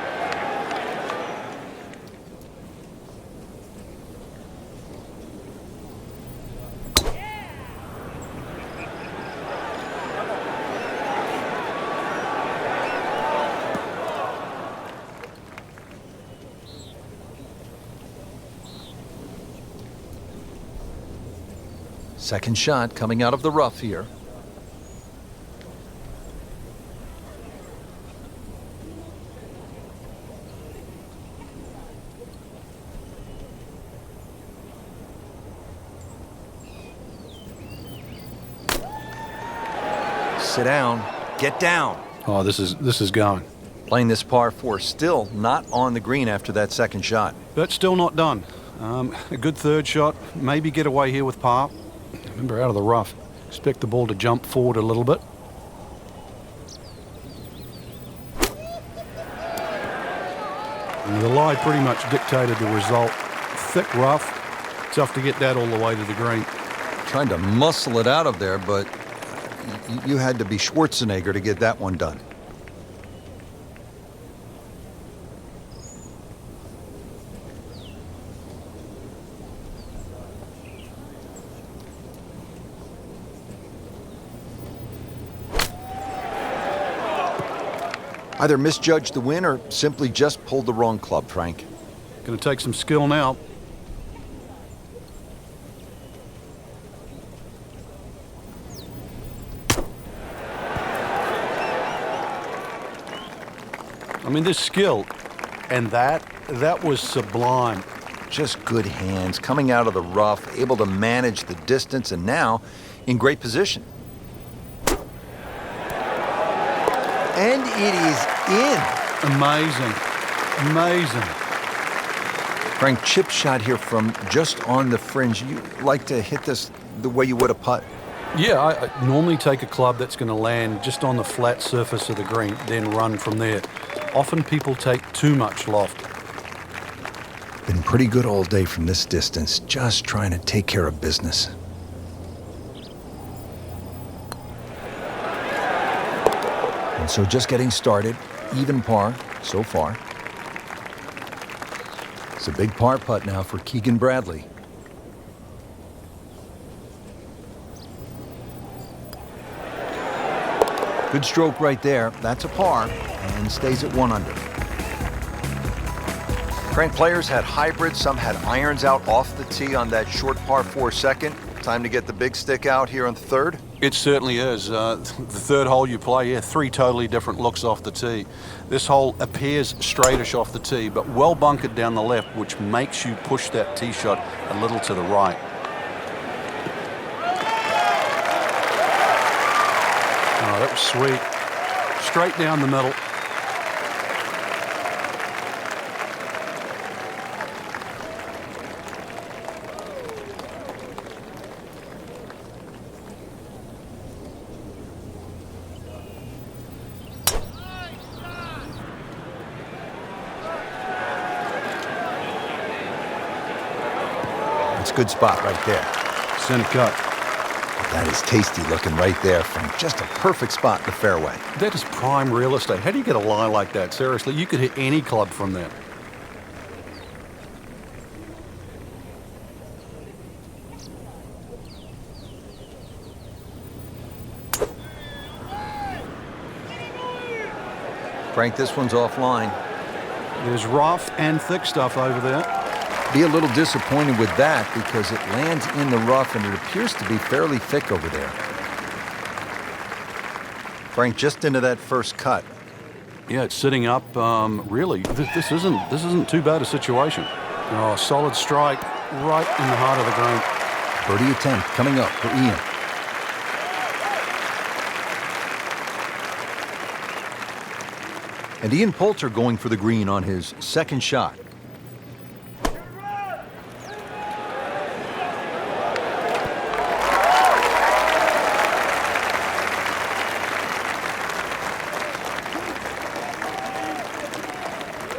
Second shot coming out of the rough here. Sit down, get down. Oh, this is going. Playing this par 4, still not on the green after that second shot. But still not done. A good third shot, maybe get away here with par. Remember, out of the rough. Expect the ball to jump forward a little bit. And the lie pretty much dictated the result. Thick rough, tough to get that all the way to the green. Trying to muscle it out of there, but you had to be Schwarzenegger to get that one done. Either misjudged the win or simply just pulled the wrong club, Frank. Going to take some skill now. I mean, this skill and that was sublime. Just good hands, coming out of the rough, able to manage the distance, and now in great position. And it is in. Amazing. Amazing. Frank, chip shot here from just on the fringe. You like to hit this the way you would a putt? Yeah, I normally take a club that's going to land just on the flat surface of the green, then run from there. Often people take too much loft. Been pretty good all day from this distance, just trying to take care of business. And so just getting started, even par so far. It's a big par putt now for Keegan Bradley. Good stroke right there. That's a par and stays at 1 under. Frank, players had hybrids. Some had irons out off the tee on that short par 4 second. Time to get the big stick out here on the third. It certainly is. The third hole you play, yeah, 3 totally different looks off the tee. This hole appears straightish off the tee, but well bunkered down the left, which makes you push that tee shot a little to the right. Oh, that was sweet. Straight down the middle. Good spot right there. Center cut. That is tasty looking right there, Frank. Just a perfect spot in the fairway. That is prime real estate. How do you get a lie like that? Seriously, you could hit any club from there. Frank, this one's offline. There's rough and thick stuff over there. Be a little disappointed with that because it lands in the rough and it appears to be fairly thick over there. Frank, just into that first cut. Yeah, it's sitting up. Really, this isn't too bad a situation. Oh, solid strike right in the heart of the green. Birdie attempt coming up for Ian. And Ian Poulter going for the green on his second shot.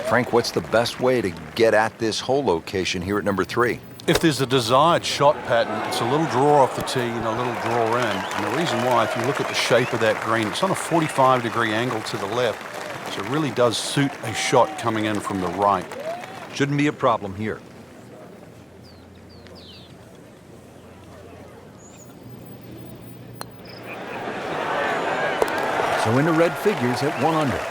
Frank, what's the best way to get at this hole location here at number 3? If there's a desired shot pattern, it's a little draw off the tee and a little draw in. And the reason why, if you look at the shape of that green, it's on a 45-degree angle to the left. So it really does suit a shot coming in from the right. Shouldn't be a problem here. So into red figures at 1 under.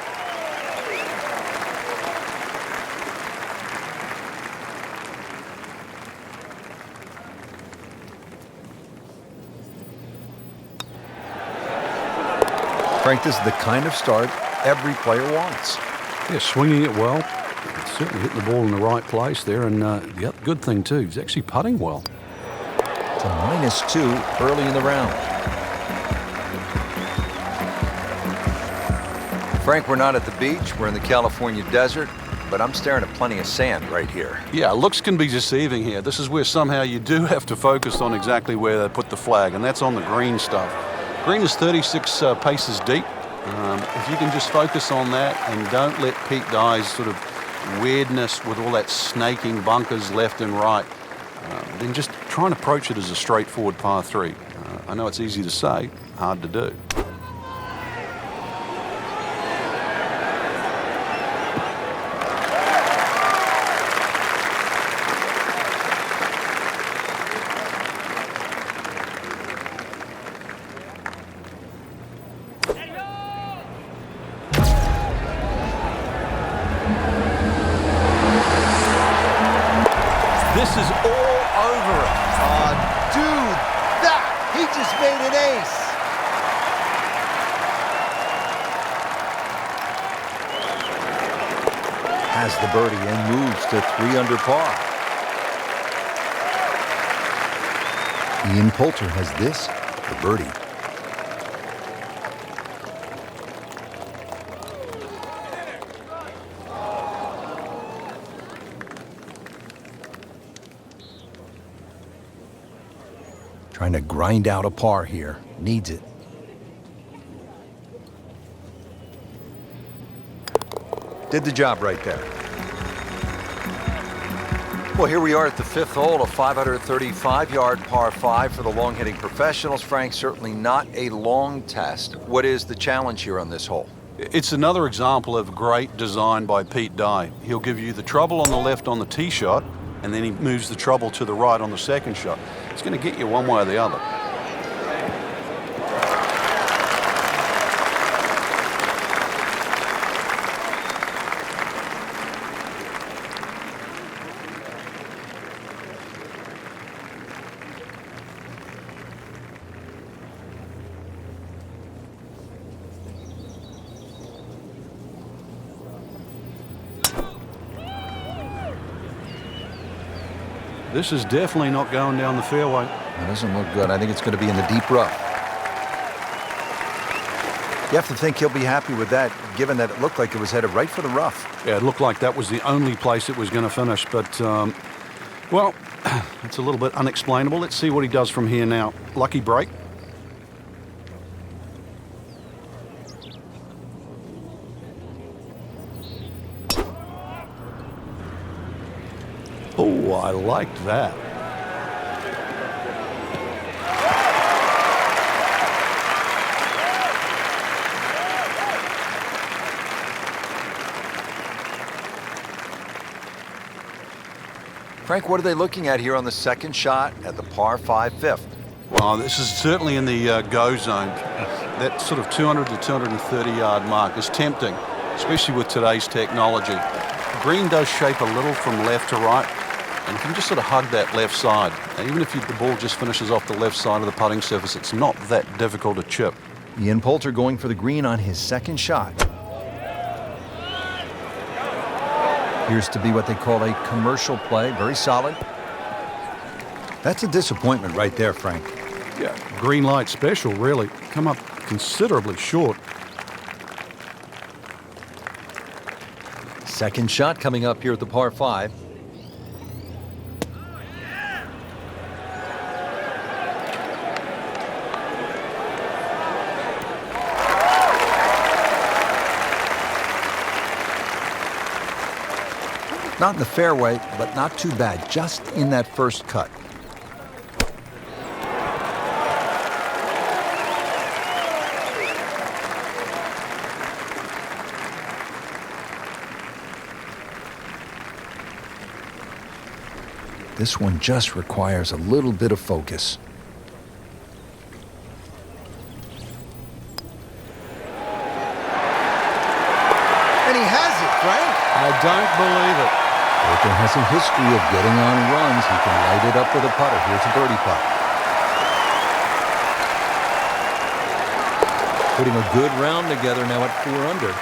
Frank, this is the kind of start every player wants. Yeah, swinging it well. Certainly hitting the ball in the right place there. And the other good thing, too, he's actually putting well. It's a -2 early in the round. Frank, we're not at the beach. We're in the California desert. But I'm staring at plenty of sand right here. Yeah, looks can be deceiving here. This is where somehow you do have to focus on exactly where they put the flag, and that's on the green stuff. Green is 36 paces deep. If you can just focus on that and don't let Pete Dye's sort of weirdness with all that snaking bunkers left and right, then just try and approach it as a straightforward par 3. I know it's easy to say, hard to do. This is all over it. Dude, he just made an ace. Has the birdie and moves to 3 under par. Ian Poulter has this, the birdie. Trying to grind out a par here. Needs it. Did the job right there. Well, here we are at the 5th hole, a 535-yard par 5 for the long-hitting professionals. Frank, certainly not a long test. What is the challenge here on this hole? It's another example of great design by Pete Dye. He'll give you the trouble on the left on the tee shot, and then he moves the trouble to the right on the second shot. It's going to get you one way or the other. This is definitely not going down the fairway. It doesn't look good. I think it's going to be in the deep rough. You have to think he'll be happy with that, given that it looked like it was headed right for the rough. Yeah, it looked like that was the only place it was going to finish. But, well, it's a little bit unexplainable. Let's see what he does from here now. Lucky break. Oh, I liked that. Frank, what are they looking at here on the second shot at the par 5 fifth? Well, this is certainly in the go zone. That sort of 200 to 230 yard mark is tempting, especially with today's technology. The green does shape a little from left to right, and if you can just sort of hug that left side, and even if the ball just finishes off the left side of the putting surface, it's not that difficult to chip. Ian Poulter going for the green on his second shot. Appears to be what they call a commercial play. Very solid. That's a disappointment right there, Frank. Yeah, green light special, really. Come up considerably short. Second shot coming up here at the par 5. Not in the fairway, but not too bad. Just in that first cut. This one just requires a little bit of focus. And he has it, Frank. I don't believe it. Poulter has a history of getting on runs. He can light it up with a putter. Here's a birdie putt. Putting a good round together now at 4 under.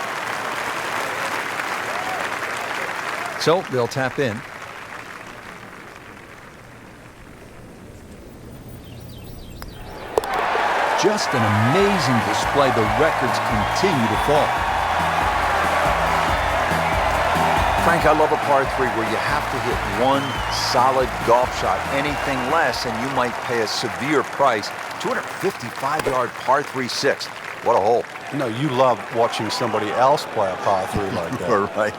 So they'll tap in. Just an amazing display. The records continue to fall. Frank, I love a par 3 where you have to hit one solid golf shot. Anything less, and you might pay a severe price. 255-yard par 3-6. What a hole. You know, you love watching somebody else play a par 3 like that. Right.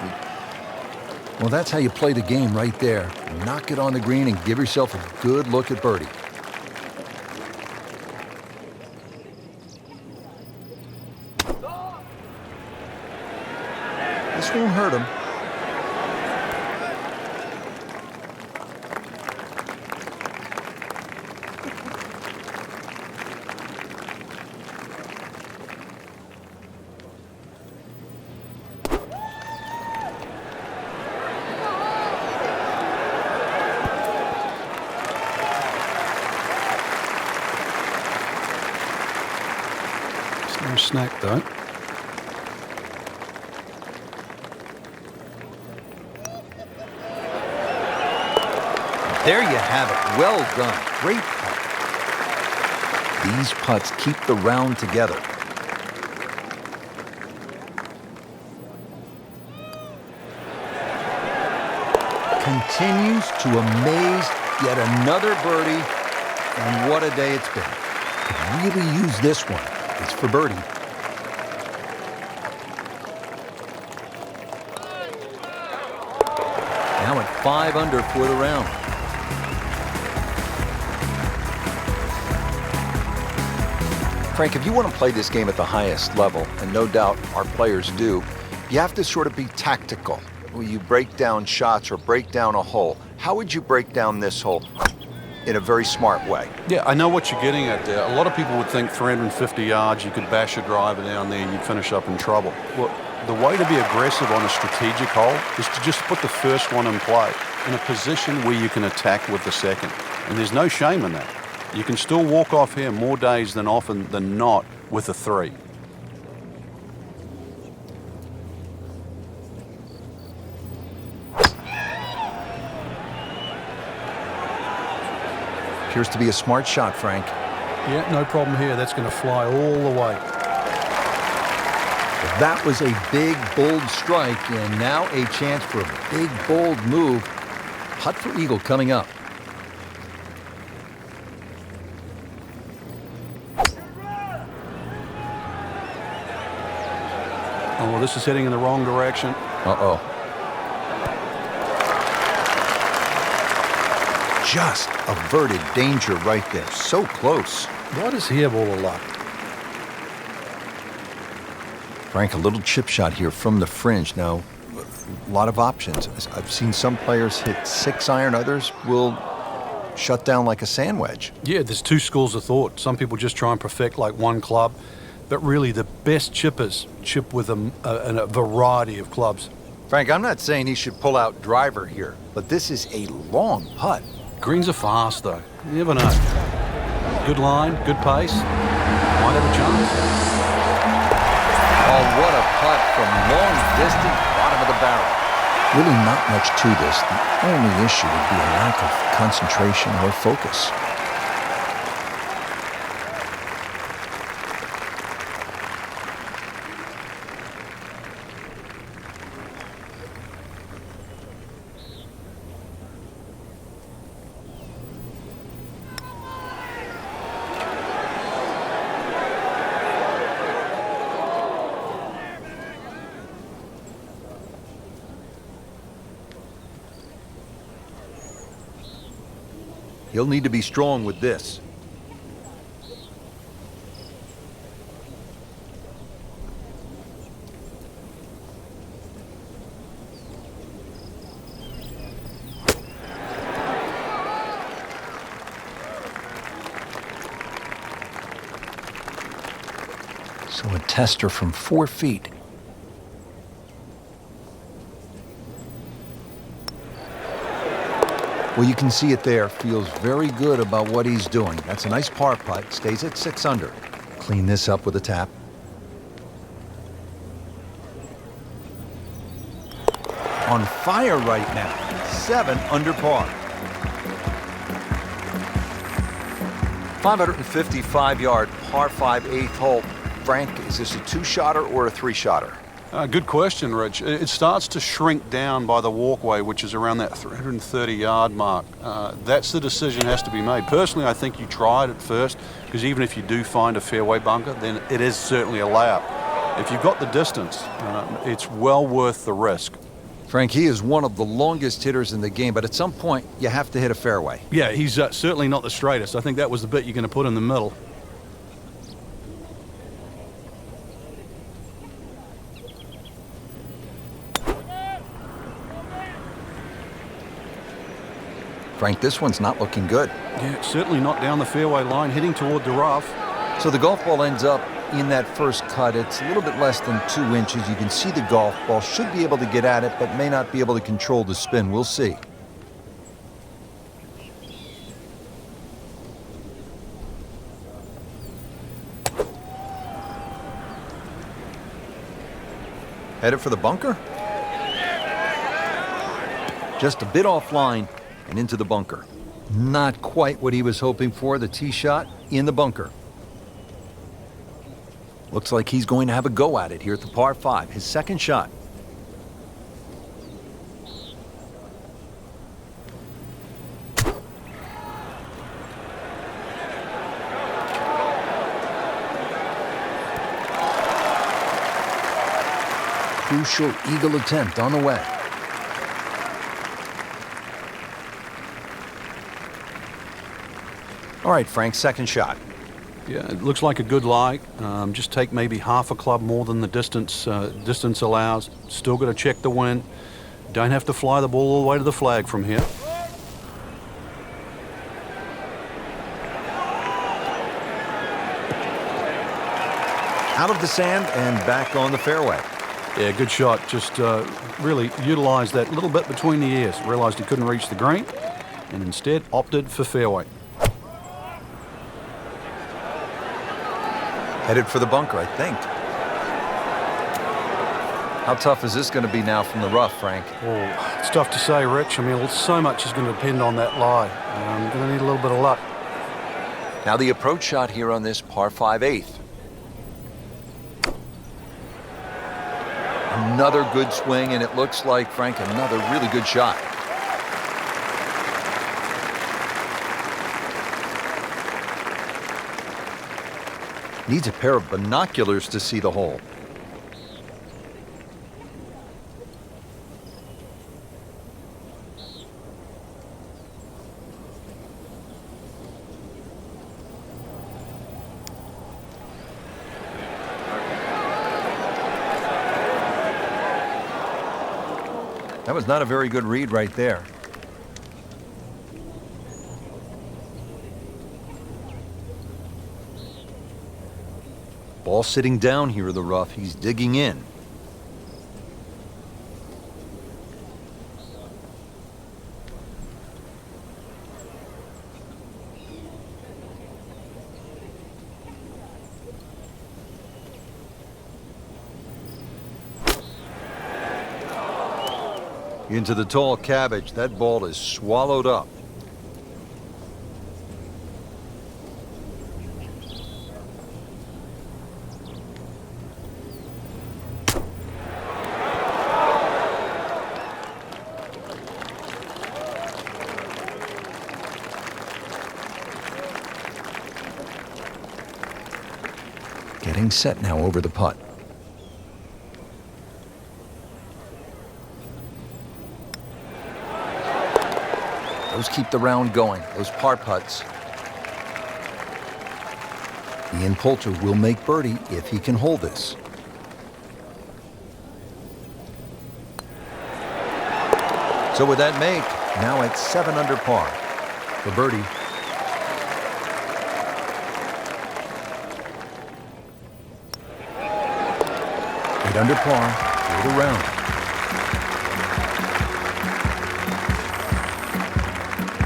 Well, that's how you play the game right there. Knock it on the green and give yourself a good look at birdie. This won't hurt him. No snack though. There you have it. Well done. Great putt. These putts keep the round together. Continues to amaze. Yet another birdie. And what a day it's been. Could really use this one. It's for birdie. Now at 5 under for the round. Frank, if you want to play this game at the highest level, and no doubt our players do, you have to sort of be tactical. Will you break down shots or break down a hole? How would you break down this hole in a very smart way? Yeah, I know what you're getting at there. A lot of people would think 350 yards, you could bash a driver down there, you'd finish up in trouble. Well, the way to be aggressive on a strategic hole is to just put the first one in play in a position where you can attack with the second. And there's no shame in that. You can still walk off here more days than often than not with a 3. Appears to be a smart shot, Frank. Yeah, no problem here. That's going to fly all the way. That was a big, bold strike, and now a chance for a big, bold move. Putt for eagle coming up. Oh, this is heading in the wrong direction. Uh-oh. Just averted danger right there. So close. Why does he have all the luck? Frank, a little chip shot here from the fringe. Now, a lot of options. I've seen some players hit 6-iron. Others will shut down like a sand wedge. Yeah, there's two schools of thought. Some people just try and perfect like one club, but really the best chippers chip with a variety of clubs. Frank, I'm not saying he should pull out driver here, but this is a long putt. Greens are fast, though. You never know. Good line, good pace. Might have a chance. Oh, what a putt from long distance, bottom of the barrel. Really not much to this. The only issue would be a lack of concentration or focus. He'll need to be strong with this. So a tester from 4 feet. Well, you can see it there. Feels very good about what he's doing. That's a nice par putt. Stays at 6 under. Clean this up with a tap. On fire right now. 7 under par. 555-yard par 5 8th hole. Frank, is this a 2-shotter or a 3-shotter? Good question, Rich. It starts to shrink down by the walkway, which is around that 330-yard mark. That's the decision has to be made. Personally, I think you try it at first, because even if you do find a fairway bunker, then it is certainly a layup. If you've got the distance, it's well worth the risk. Frank, he is one of the longest hitters in the game, but at some point, you have to hit a fairway. Yeah, he's certainly not the straightest. I think that was the bit you're going to put in the middle. Frank, this one's not looking good. Yeah, certainly not down the fairway line, heading toward the rough. So the golf ball ends up in that first cut. It's a little bit less than 2 inches. You can see the golf ball. Should be able to get at it, but may not be able to control the spin. We'll see. Headed for the bunker? Just a bit offline and into the bunker. Not quite what he was hoping for. The tee shot in the bunker. Looks like he's going to have a go at it here at the par 5. His second shot. Crucial eagle attempt on the way. All right, Frank, second shot. Yeah, it looks like a good lie. Just take maybe half a club more than the distance allows. Still got to check the wind. Don't have to fly the ball all the way to the flag from here. Out of the sand and back on the fairway. Yeah, good shot. Just really utilised that little bit between the ears. Realised he couldn't reach the green and instead opted for fairway. Headed for the bunker, I think. How tough is this going to be now from the rough, Frank? Oh, it's tough to say, Rich. I mean, so much is going to depend on that lie. I'm going to need a little bit of luck. Now the approach shot here on this par 5 8th. Another good swing, and it looks like, Frank, another really good shot. Needs a pair of binoculars to see the hole. That was not a very good read right there. Ball sitting down here in the rough. He's digging in. Into the tall cabbage. That ball is swallowed up. Getting set now over the putt. Those keep the round going, those par putts. Ian Poulter will make birdie if he can hold this. So with that make, now at 7 under par for birdie. Eight under par for the round.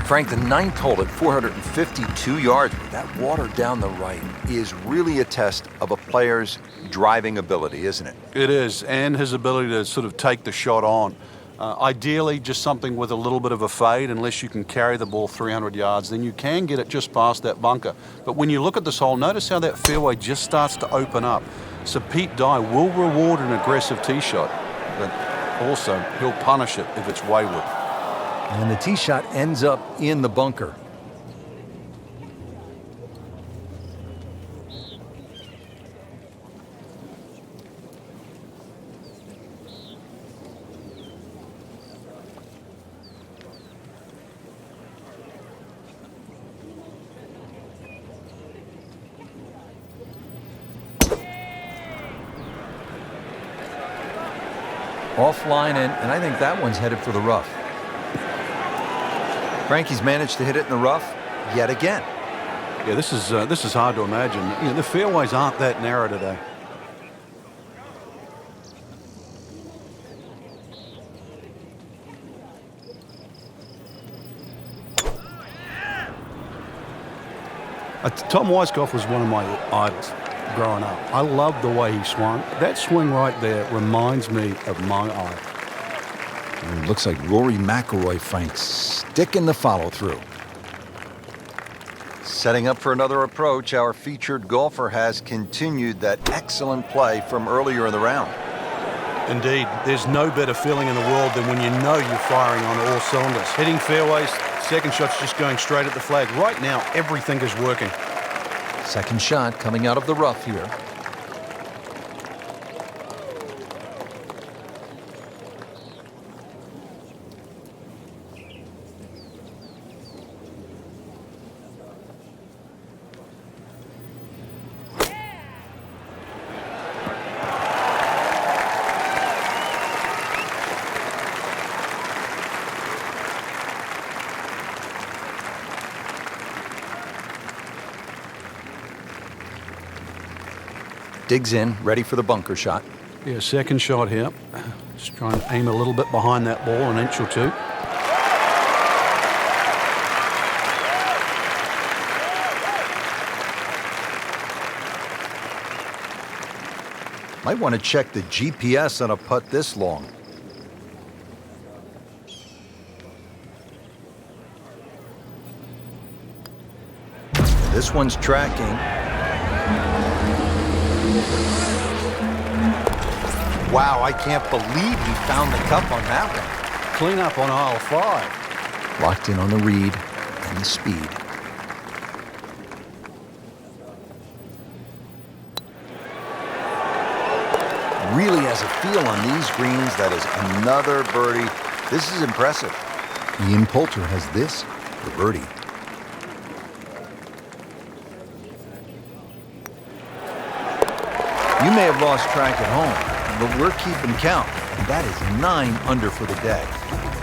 Frank, the 9th hole at 452 yards. That water down the right is really a test of a player's driving ability, isn't it? It is, and his ability to sort of take the shot on. Ideally, just something with a little bit of a fade, unless you can carry the ball 300 yards, then you can get it just past that bunker. But when you look at this hole, notice how that fairway just starts to open up. So Pete Dye will reward an aggressive tee shot, but also he'll punish it if it's wayward. And the tee shot ends up in the bunker. Offline, and I think that one's headed for the rough. Frankie's managed to hit it in the rough yet again. Yeah, this is hard to imagine. You know, the fairways aren't that narrow today. Tom Weiskopf was one of my idols growing up. I loved the way he swung. That swing right there reminds me of my idol. And it looks like Rory McIlroy, Frank, sticking the follow-through. Setting up for another approach, our featured golfer has continued that excellent play from earlier in the round. Indeed, there's no better feeling in the world than when you know you're firing on all cylinders. Hitting fairways, second shot's just going straight at the flag. Right now, everything is working. Second shot coming out of the rough here. digs in, ready for the bunker shot. Yeah, second shot here. Just try and aim a little bit behind that ball, an inch or two. Might want to check the GPS on a putt this long. This one's tracking. Wow, I can't believe he found the cup on that one. Clean up on aisle 5. Locked in on the read and the speed. Really has a feel on these greens. That is another birdie. This is impressive. Ian Poulter has this for birdie. You may have lost track at home, but we're keeping count. And that is 9 under for the day.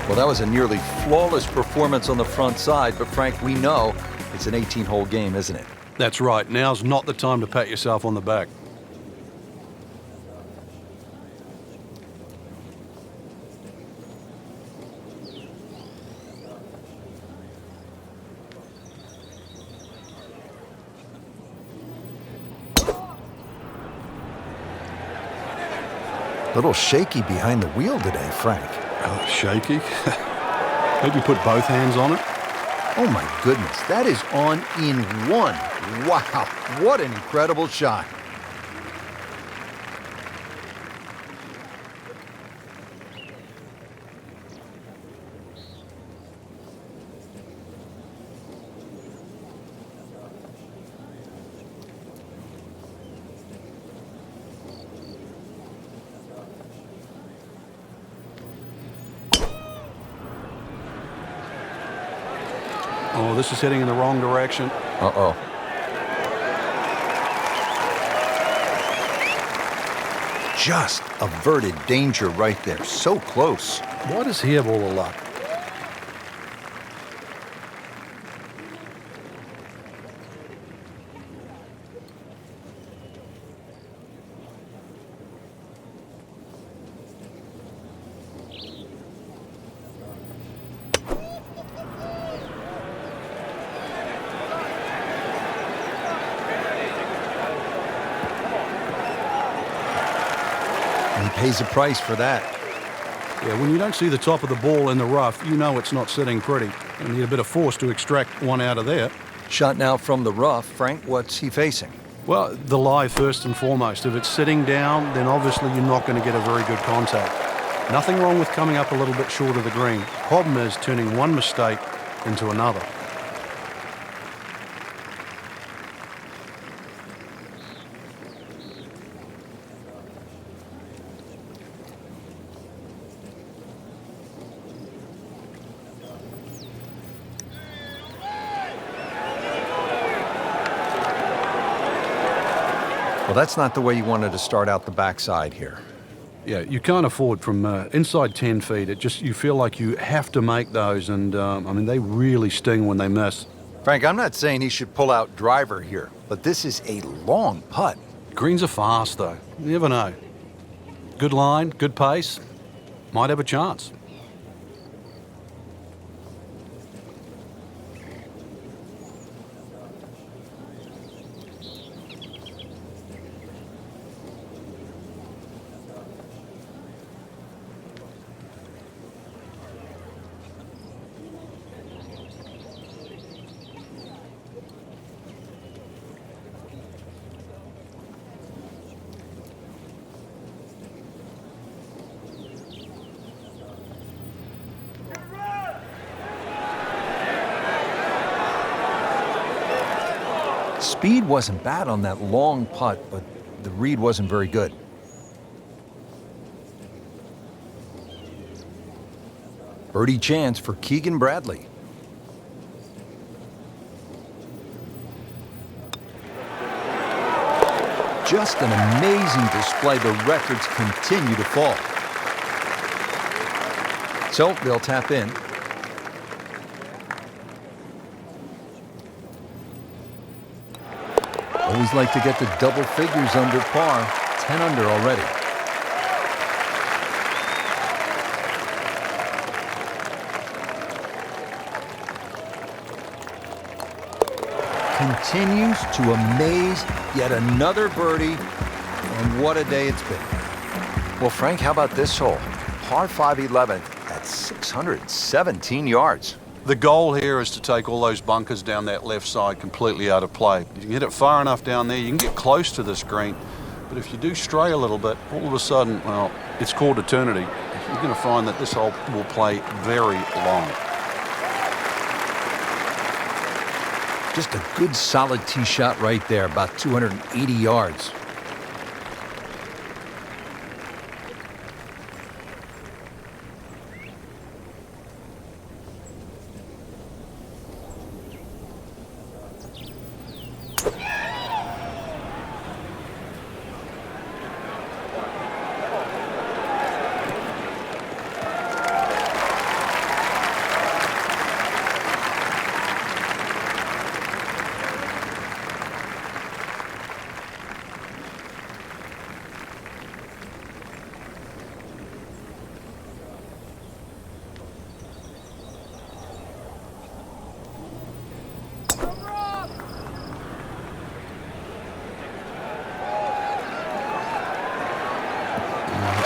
Well, that was a nearly flawless performance on the front side, but Frank, we know it's an 18-hole game, isn't it? That's right. Now's not the time to pat yourself on the back. A little shaky behind the wheel today, Frank. Oh, shaky? Did you put both hands on it? Oh my goodness, that is on in one. Wow, what an incredible shot. Oh, this is heading in the wrong direction. Uh-oh. Just averted danger right there. So close. Why does he have all the luck? He pays a price for that. Yeah, when you don't see the top of the ball in the rough, you know it's not sitting pretty. You need a bit of force to extract one out of there. Shot now from the rough. Frank, what's he facing? Well, the lie first and foremost. If it's sitting down, then obviously you're not going to get a very good contact. Nothing wrong with coming up a little bit short of the green. Problem is turning one mistake into another. Well, that's not the way you wanted to start out the backside here. Yeah, you can't afford from inside 10 feet. You feel like you have to make those, and I mean, they really sting when they miss. Frank, I'm not saying he should pull out driver here, but this is a long putt. Greens are fast, though. You never know. Good line, good pace. Might have a chance. Speed wasn't bad on that long putt, but the read wasn't very good. Birdie chance for Keegan Bradley. Just an amazing display. The records continue to fall. So they'll tap in. Always like to get the double figures under par. 10 under already. Continues to amaze. Yet another birdie. And what a day it's been. Well, Frank, how about this hole? Par 5 11th at 617 yards. The goal here is to take all those bunkers down that left side completely out of play. You can hit it far enough down there, you can get close to this green, but if you do stray a little bit, all of a sudden, well, it's called eternity. You're going to find that this hole will play very long. Just a good solid tee shot right there, about 280 yards.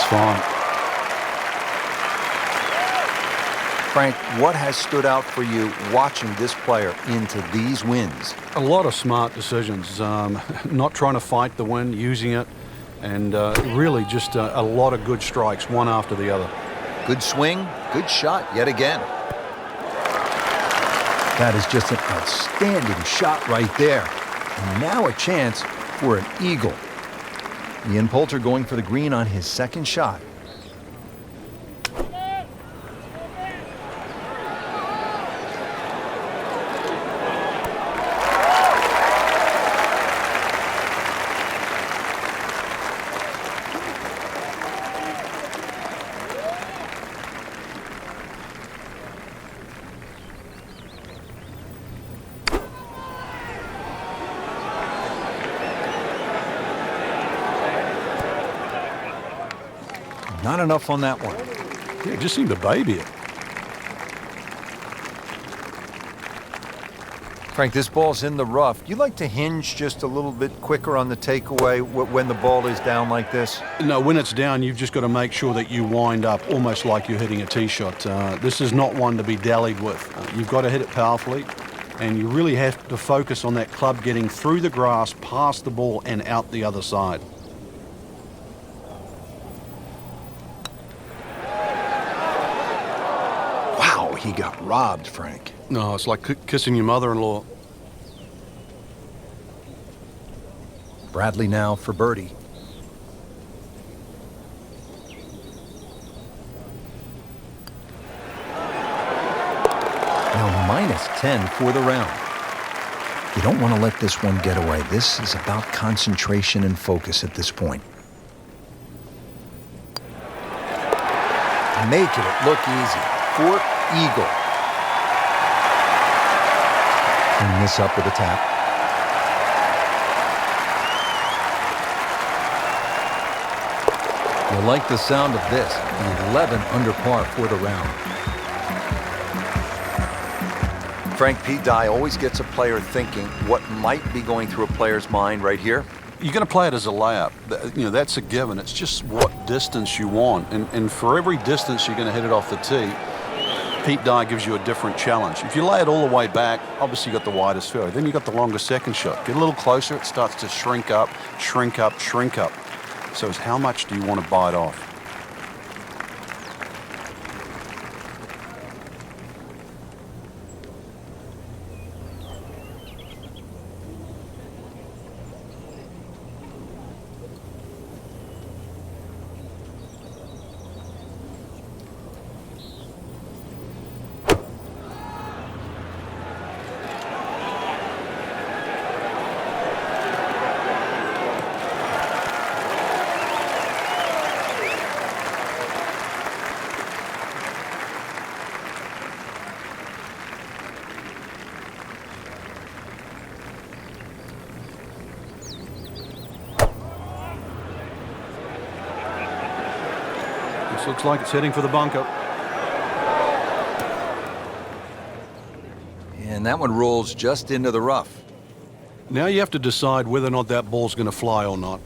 Fine. Frank, what has stood out for you watching this player into these wins? A lot of smart decisions, not trying to fight the wind, using it, and really just a lot of good strikes, one after the other. Good swing, good shot yet again. That is just an outstanding shot right there. And now a chance for an eagle. Ian Poulter going for the green on his second shot. Not enough on that one. Yeah, just seemed to baby it. Frank, this ball's in the rough. You like to hinge just a little bit quicker on the takeaway when the ball is down like this? No, when it's down, you've just got to make sure that you wind up almost like you're hitting a tee shot. This is not one to be dallied with. You've got to hit it powerfully, and you really have to focus on that club getting through the grass, past the ball, and out the other side. He got robbed, Frank. No, it's like kissing your mother-in-law. Bradley now for birdie. Now minus 10 for the round. You don't want to let this one get away. This is about concentration and focus at this point. Making it look easy. For eagle. Clean this up with a tap. You'll like the sound of this. 11 under par for the round. Frank, Pete Dye always gets a player thinking what might be going through a player's mind right here. You're going to play it as a layup. You know, that's a given. It's just what distance you want. And for every distance you're going to hit it off the tee, Pete Dye gives you a different challenge. If you lay it all the way back, obviously you've got the widest fairway. Then you've got the longest second shot. Get a little closer, it starts to shrink up, shrink up, shrink up. So it's how much do you want to bite off? This looks like it's heading for the bunker. And that one rolls just into the rough. Now you have to decide whether or not that ball's going to fly or not.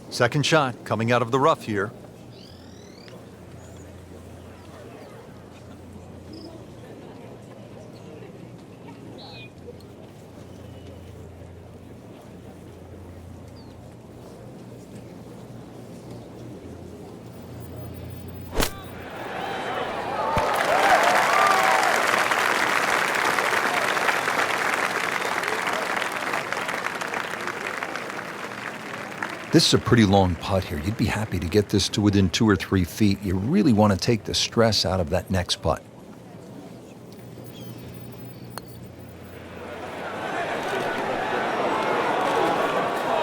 Second shot coming out of the rough here. This is a pretty long putt here. You'd be happy to get this to within 2 or 3 feet. You really want to take the stress out of that next putt.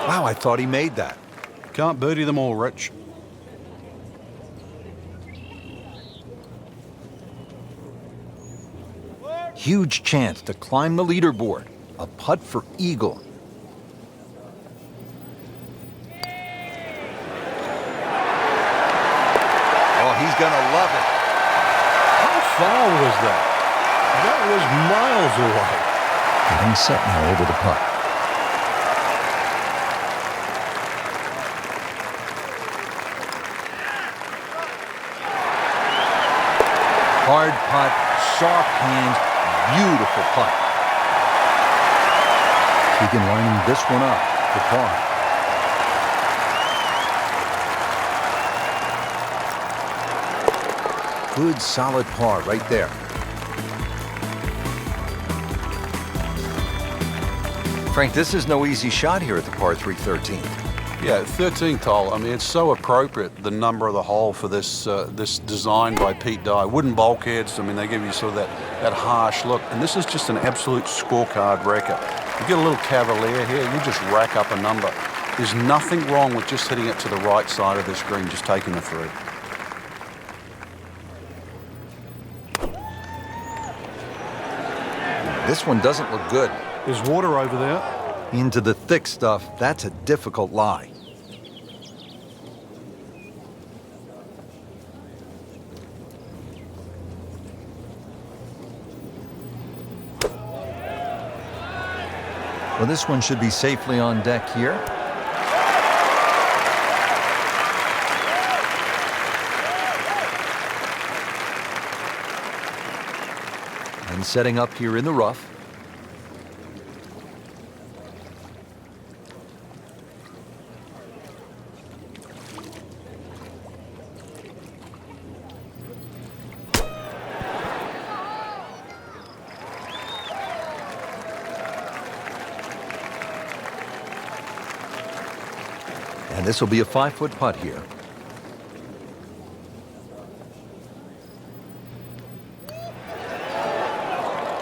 Wow, I thought he made that. Can't birdie them all, Rich. Huge chance to climb the leaderboard. A putt for eagle. He's going to love it. How far was that? That was miles away. Getting set now over the putt. Hard putt, soft hands, beautiful putt. Keegan lining this one up for par. Good, solid par right there. Frank, this is no easy shot here at the par 3 13th. Yeah, 13th hole. I mean, it's so appropriate, the number of the hole for this this design by Pete Dye. Wooden bulkheads, I mean, they give you sort of that harsh look. And this is just an absolute scorecard wrecker. You get a little cavalier here, you just rack up a number. There's nothing wrong with just hitting it to the right side of this green, just taking the three. This one doesn't look good. There's water over there. Into the thick stuff, that's a difficult lie. Well, this one should be safely on deck here. And setting up here in the rough. And this will be a 5-foot putt here.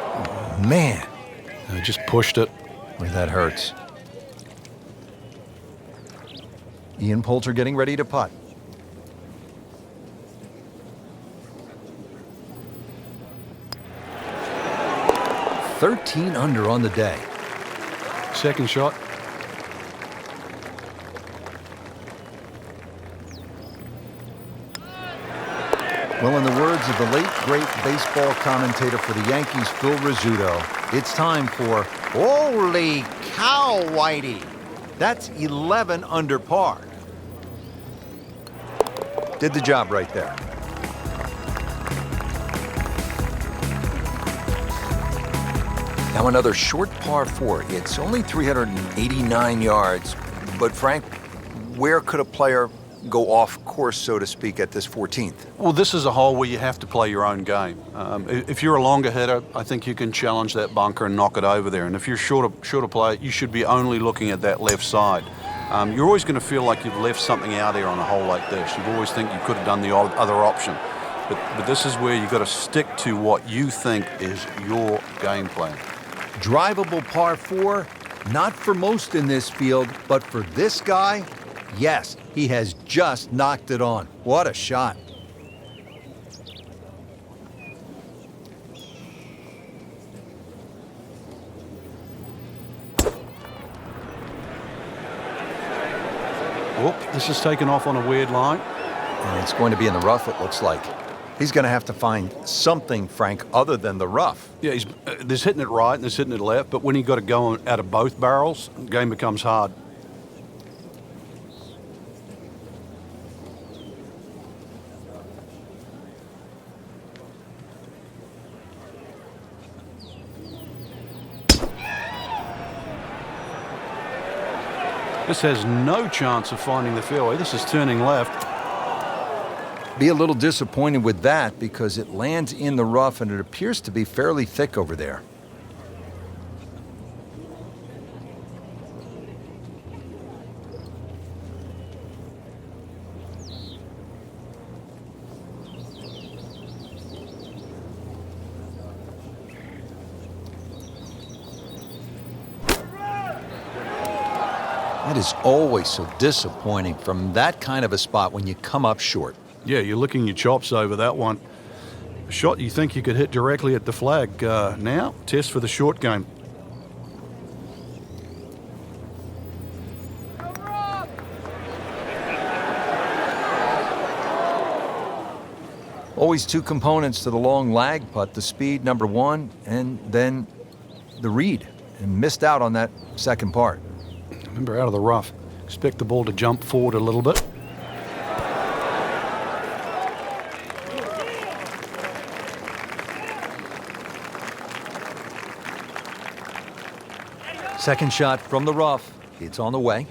Oh, man. I just pushed it. Boy, that hurts. Ian Poulter getting ready to putt. "13 under on the day." Second shot. Well, in the words of the late, great baseball commentator for the Yankees, Phil Rizzuto, it's time for holy cow, Whitey. That's 11 under par. Did the job right there. Now another short par 4. It's only 389 yards. But Frank, where could a player go off course, so to speak, at this 14th? Well, this is a hole where you have to play your own game. If you're a longer hitter, I think you can challenge that bunker and knock it over there. And if you're shorter player, you should be only looking at that left side. You're always going to feel like you've left something out there on a hole like this. You always think you could have done the other option. But this is where you've got to stick to what you think is your game plan. Drivable par 4, not for most in this field, but for this guy, yes, he has just knocked it on. What a shot. Oh, this is taken off on a weird line. And it's going to be in the rough, it looks like. He's going to have to find something, Frank, other than the rough. Yeah, there's hitting it right and there's hitting it left, but when you've got to go out of both barrels, the game becomes hard. This has no chance of finding the fairway. This is turning left. Be a little disappointed with that because it lands in the rough and it appears to be fairly thick over there. It is always so disappointing from that kind of a spot when you come up short. Yeah, you're licking your chops over that one. A shot you think you could hit directly at the flag. Now, test for the short game. Always two components to the long lag putt, the speed, number one, and then the read. And missed out on that second part. Remember, out of the rough. Expect the ball to jump forward a little bit. Second shot from the rough. It's on the way.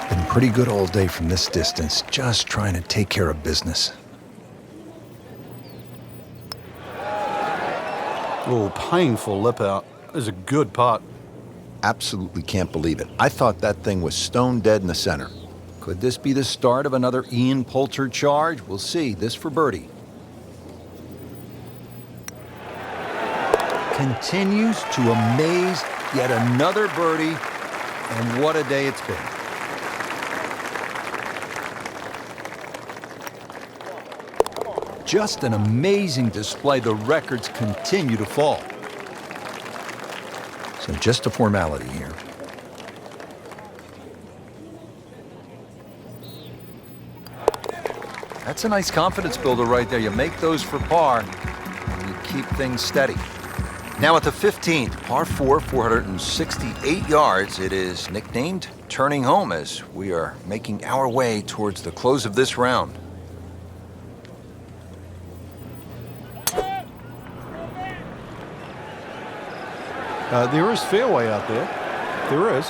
Been pretty good all day from this distance, just trying to take care of business. Oh, painful lip out. This is a good putt. Absolutely can't believe it. I thought that thing was stone dead in the center. Could this be the start of another Ian Poulter charge? We'll see. This for birdie. Continues to amaze. Yet another birdie. And what a day it's been. Just an amazing display. The records continue to fall. So just a formality here. That's a nice confidence builder right there. You make those for par, and you keep things steady. Now at the 15th, par 4, 468 yards. It is nicknamed Turning Home as we are making our way towards the close of this round. There is fairway out there. There is.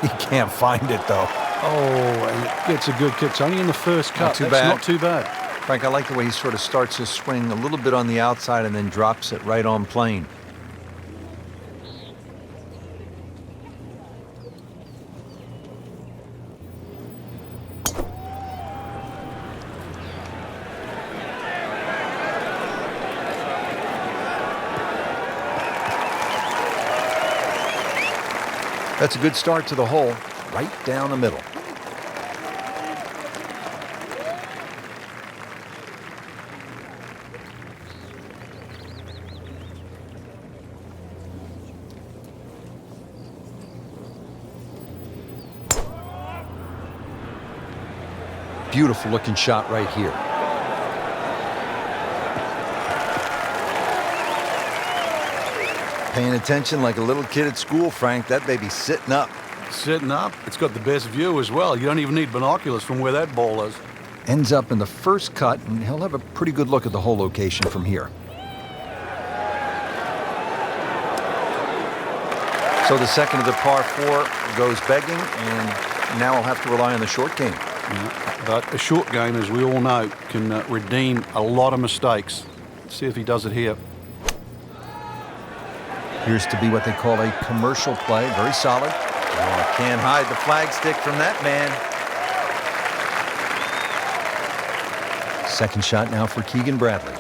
He can't find it, though. Oh, and it gets a good kick. It's only in the first cut. Not too That's bad. not too bad. Frank, I like the way he sort of starts his swing a little bit on the outside and then drops it right on plane. That's a good start to the hole, right down the middle. Beautiful looking shot right here. Paying attention like a little kid at school, Frank. That baby's sitting up. Sitting up. It's got the best view as well. You don't even need binoculars from where that ball is. Ends up in the first cut, and he'll have a pretty good look at the hole location from here. So the second of the par 4 goes begging, and now I'll have to rely on the short game. Yeah, but a short game, as we all know, can redeem a lot of mistakes. Let's see if he does it here. Appears to be what they call a commercial play. Very solid. Oh, can't hide the flagstick from that man. Second shot now for Keegan Bradley.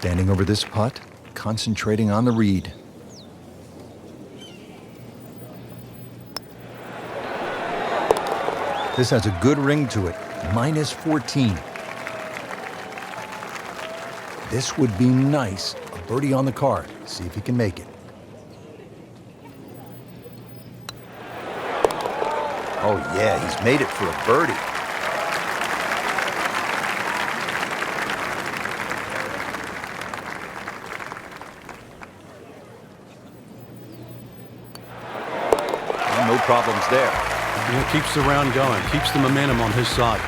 Standing over this putt, concentrating on the read. This has a good ring to it, minus 14. This would be nice. A birdie on the card. See if he can make it. Oh yeah, he's made it for a birdie. No problems there. Yeah, keeps the round going, keeps the momentum on his side.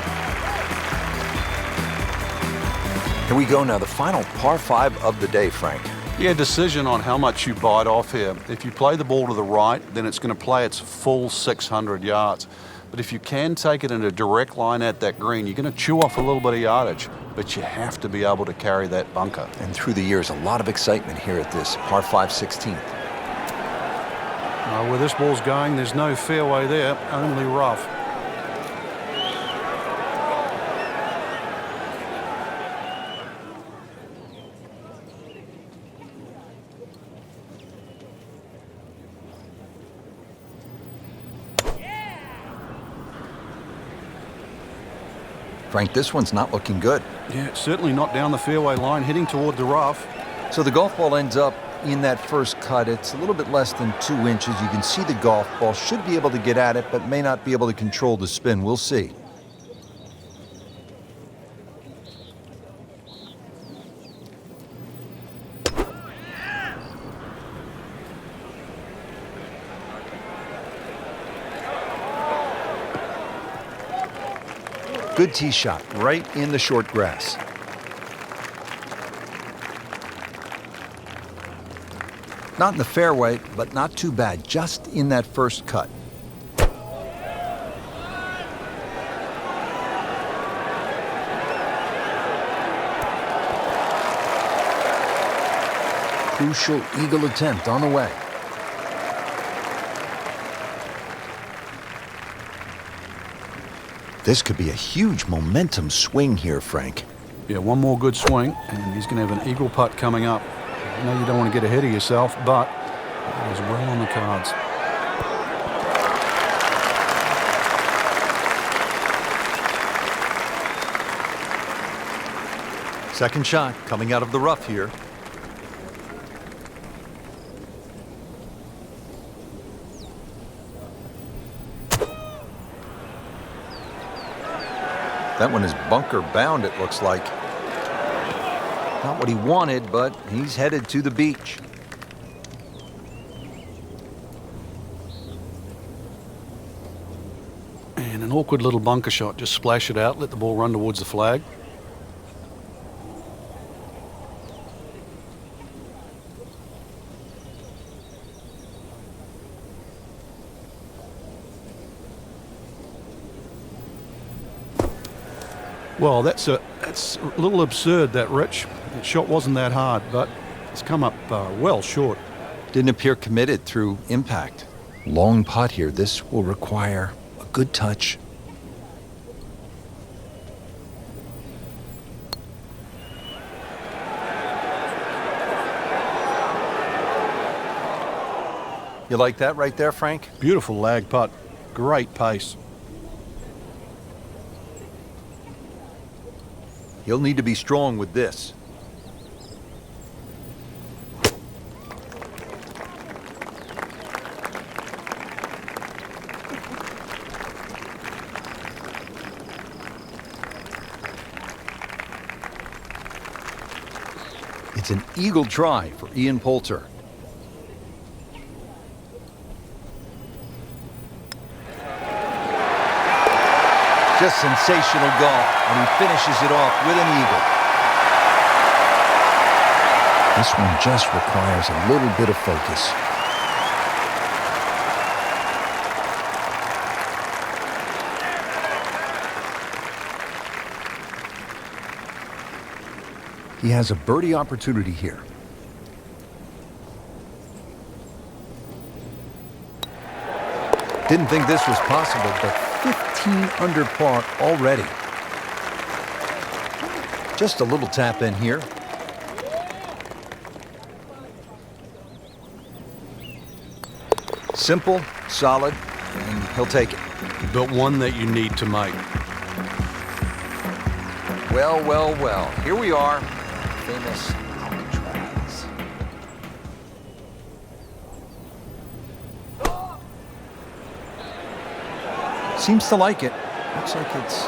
Here we go now, the final par 5 of the day, Frank. Yeah, decision on how much you bite off here. If you play the ball to the right, then it's going to play its full 600 yards. But if you can take it in a direct line at that green, you're going to chew off a little bit of yardage, but you have to be able to carry that bunker. And through the years, a lot of excitement here at this par 5 16th. Where this ball's going, there's no fairway there, only rough. Frank, this one's not looking good. Yeah, certainly not down the fairway line, heading toward the rough. So the golf ball ends up in that first cut. It's a little bit less than 2 inches. You can see the golf ball. Should be able to get at it, but may not be able to control the spin. We'll see. Good tee shot, right in the short grass. Not in the fairway, but not too bad, just in that first cut. Crucial eagle attempt on the way. This could be a huge momentum swing here, Frank. Yeah, one more good swing, and he's going to have an eagle putt coming up. I know you don't want to get ahead of yourself, but it was well on the cards. Second shot coming out of the rough here. That one is bunker bound, it looks like. Not what he wanted, but he's headed to the beach. And an awkward little bunker shot. Just splash it out, let the ball run towards the flag. Well, that's a little absurd, that, Rich. That shot wasn't that hard, but it's come up well short. Didn't appear committed through impact. Long putt here. This will require a good touch. You like that right there, Frank? Beautiful lag putt. Great pace. He'll need to be strong with this. It's an eagle try for Ian Poulter. Just sensational golf, and he finishes it off with an eagle. This one just requires a little bit of focus. He has a birdie opportunity here. Didn't think this was possible, but 15 under par already. Just a little tap in here. Simple, solid, and he'll take it. But one that you need to make. Well, well, well. Here we are. Famous Alcatraz. Seems to like it. Looks like it's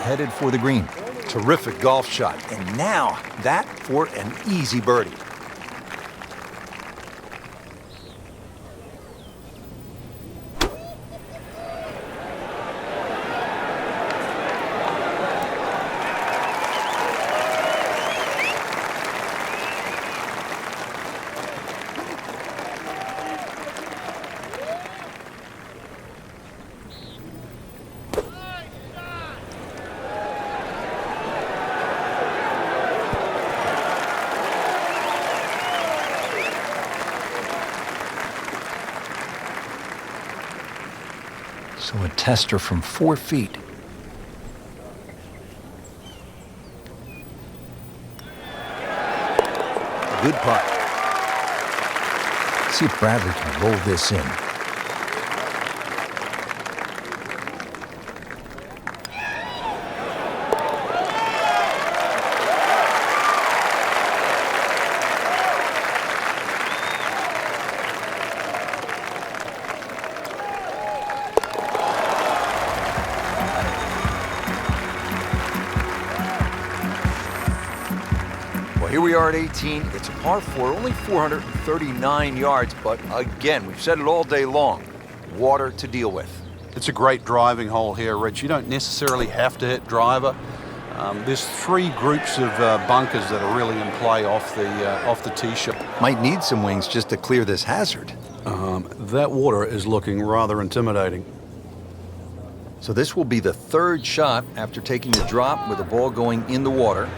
headed for the green. Terrific golf shot. And now that for an easy birdie. So a tester from 4 feet. Good putt. See if Bradley can roll this in. Here we are at 18. It's a par 4, only 439 yards, but again, we've said it all day long, water to deal with. It's a great driving hole here, Rich. You don't necessarily have to hit driver. There's 3 groups of bunkers that are really in play off the tee shot. Might need some wings just to clear this hazard. That water is looking rather intimidating. So this will be the 3rd shot after taking the drop with the ball going in the water.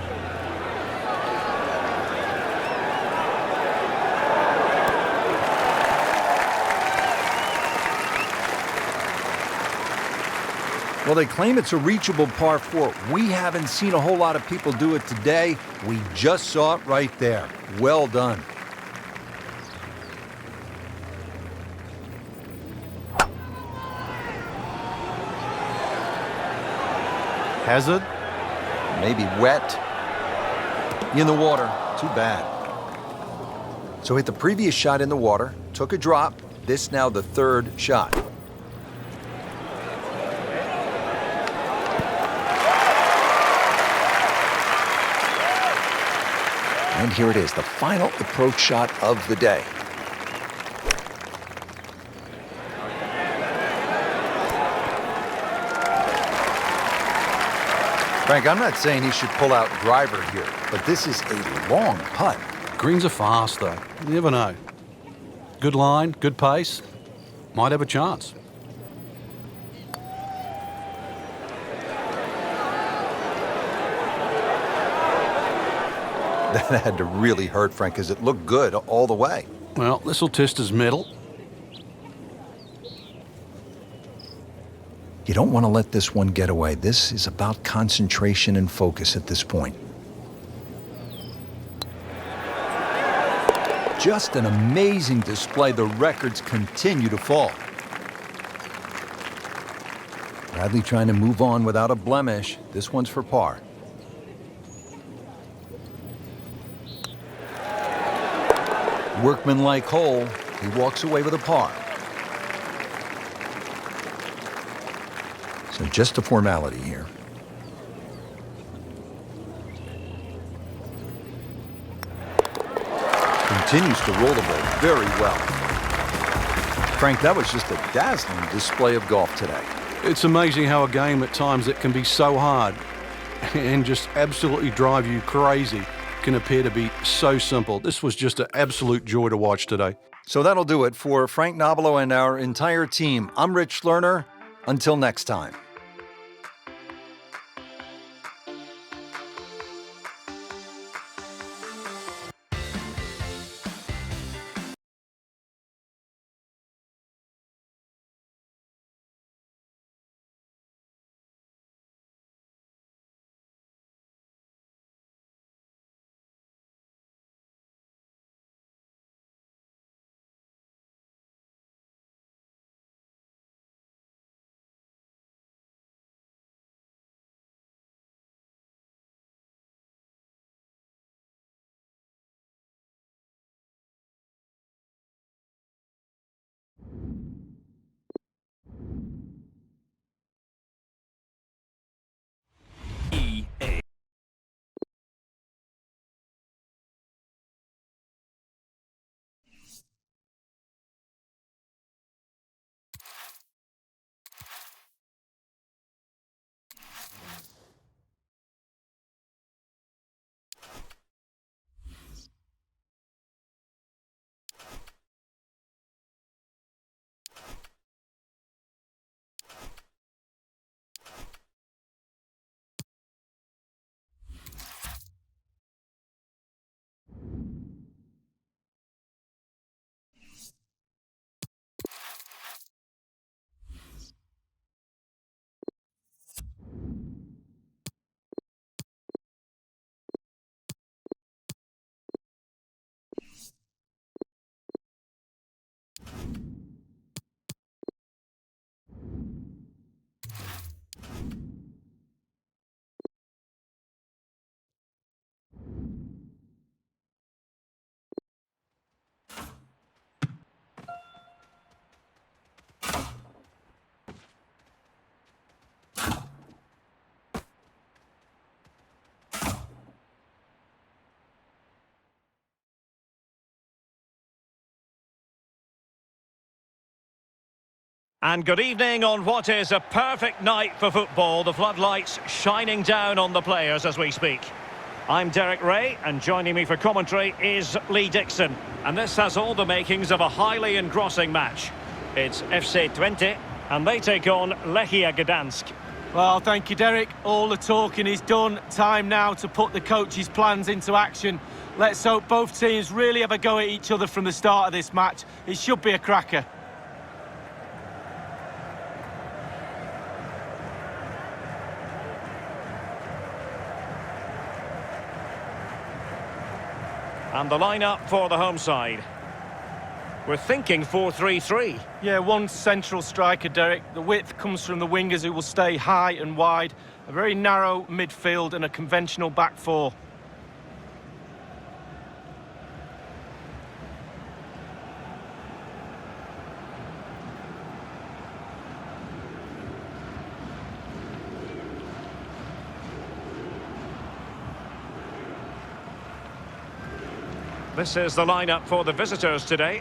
Well, they claim it's a reachable par 4. We haven't seen a whole lot of people do it today. We just saw it right there. Well done. Hazard? Maybe wet. In the water. Too bad. So hit the previous shot in the water, took a drop. This now the 3rd shot. And here it is, the final approach shot of the day. Frank, I'm not saying he should pull out driver here, but this is a long putt. Greens are fast, though. You never know. Good line, good pace. Might have a chance. That had to really hurt, Frank, because it looked good all the way. Well, this will test his mettle. You don't want to let this one get away. This is about concentration and focus at this point. Just an amazing display. The records continue to fall. Bradley trying to move on without a blemish. This one's for par. Workmanlike hole. He walks away with a par. So just a formality here. Continues to roll the ball very well. Frank, that was just a dazzling display of golf today. It's amazing how a game at times that can be so hard and just absolutely drive you crazy can appear to be so simple. This was just an absolute joy to watch today. So that'll do it for Frank Nobilo and our entire team. I'm Rich Lerner. Until next time. And good evening on what is a perfect night for football. The floodlights shining down on the players as we speak. I'm Derek Ray, and joining me for commentary is Lee Dixon. And this has all the makings of a highly engrossing match. It's FC Twente, and they take on Lechia Gdansk. Well, thank you, Derek. All the talking is done. Time now to put the coach's plans into action. Let's hope both teams really have a go at each other from the start of this match. It should be a cracker. And the lineup for the home side. We're thinking 4-3-3. Yeah, one central striker, Derek. The width comes from the wingers who will stay high and wide. A very narrow midfield and a conventional back four. This is the lineup for the visitors today.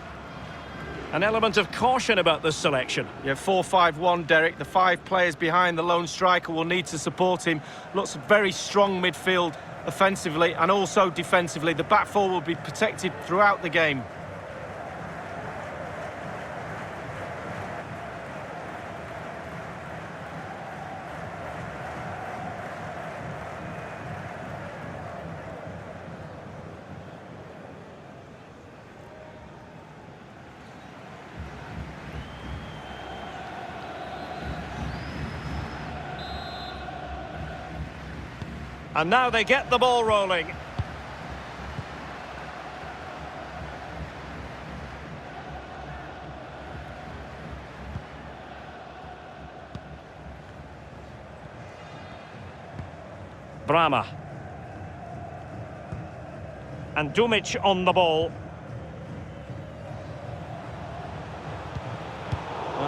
An element of caution about this selection. Yeah, 4-5-1, Derek. The 5 players behind the lone striker will need to support him. Lots of very strong midfield offensively and also defensively. The back four will be protected throughout the game. And now they get the ball rolling. Brama. And Dumic on the ball.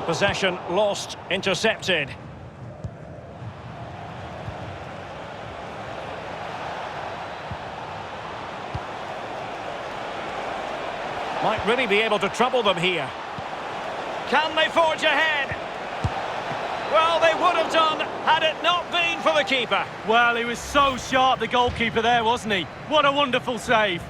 Possession lost, intercepted. Might really be able to trouble them here. Can they forge ahead? Well, they would have done had it not been for the keeper. Well, he was so sharp, the goalkeeper there, wasn't he? What a wonderful save.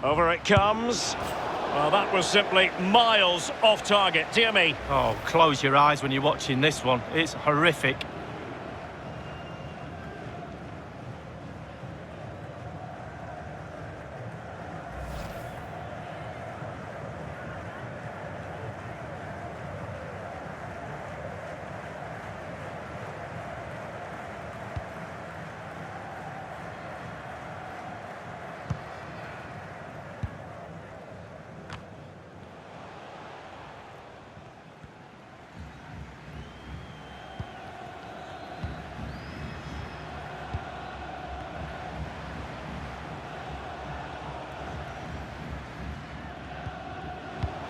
Over it comes. Well, that was simply miles off target, dear me. Oh, close your eyes when you're watching this one. It's horrific.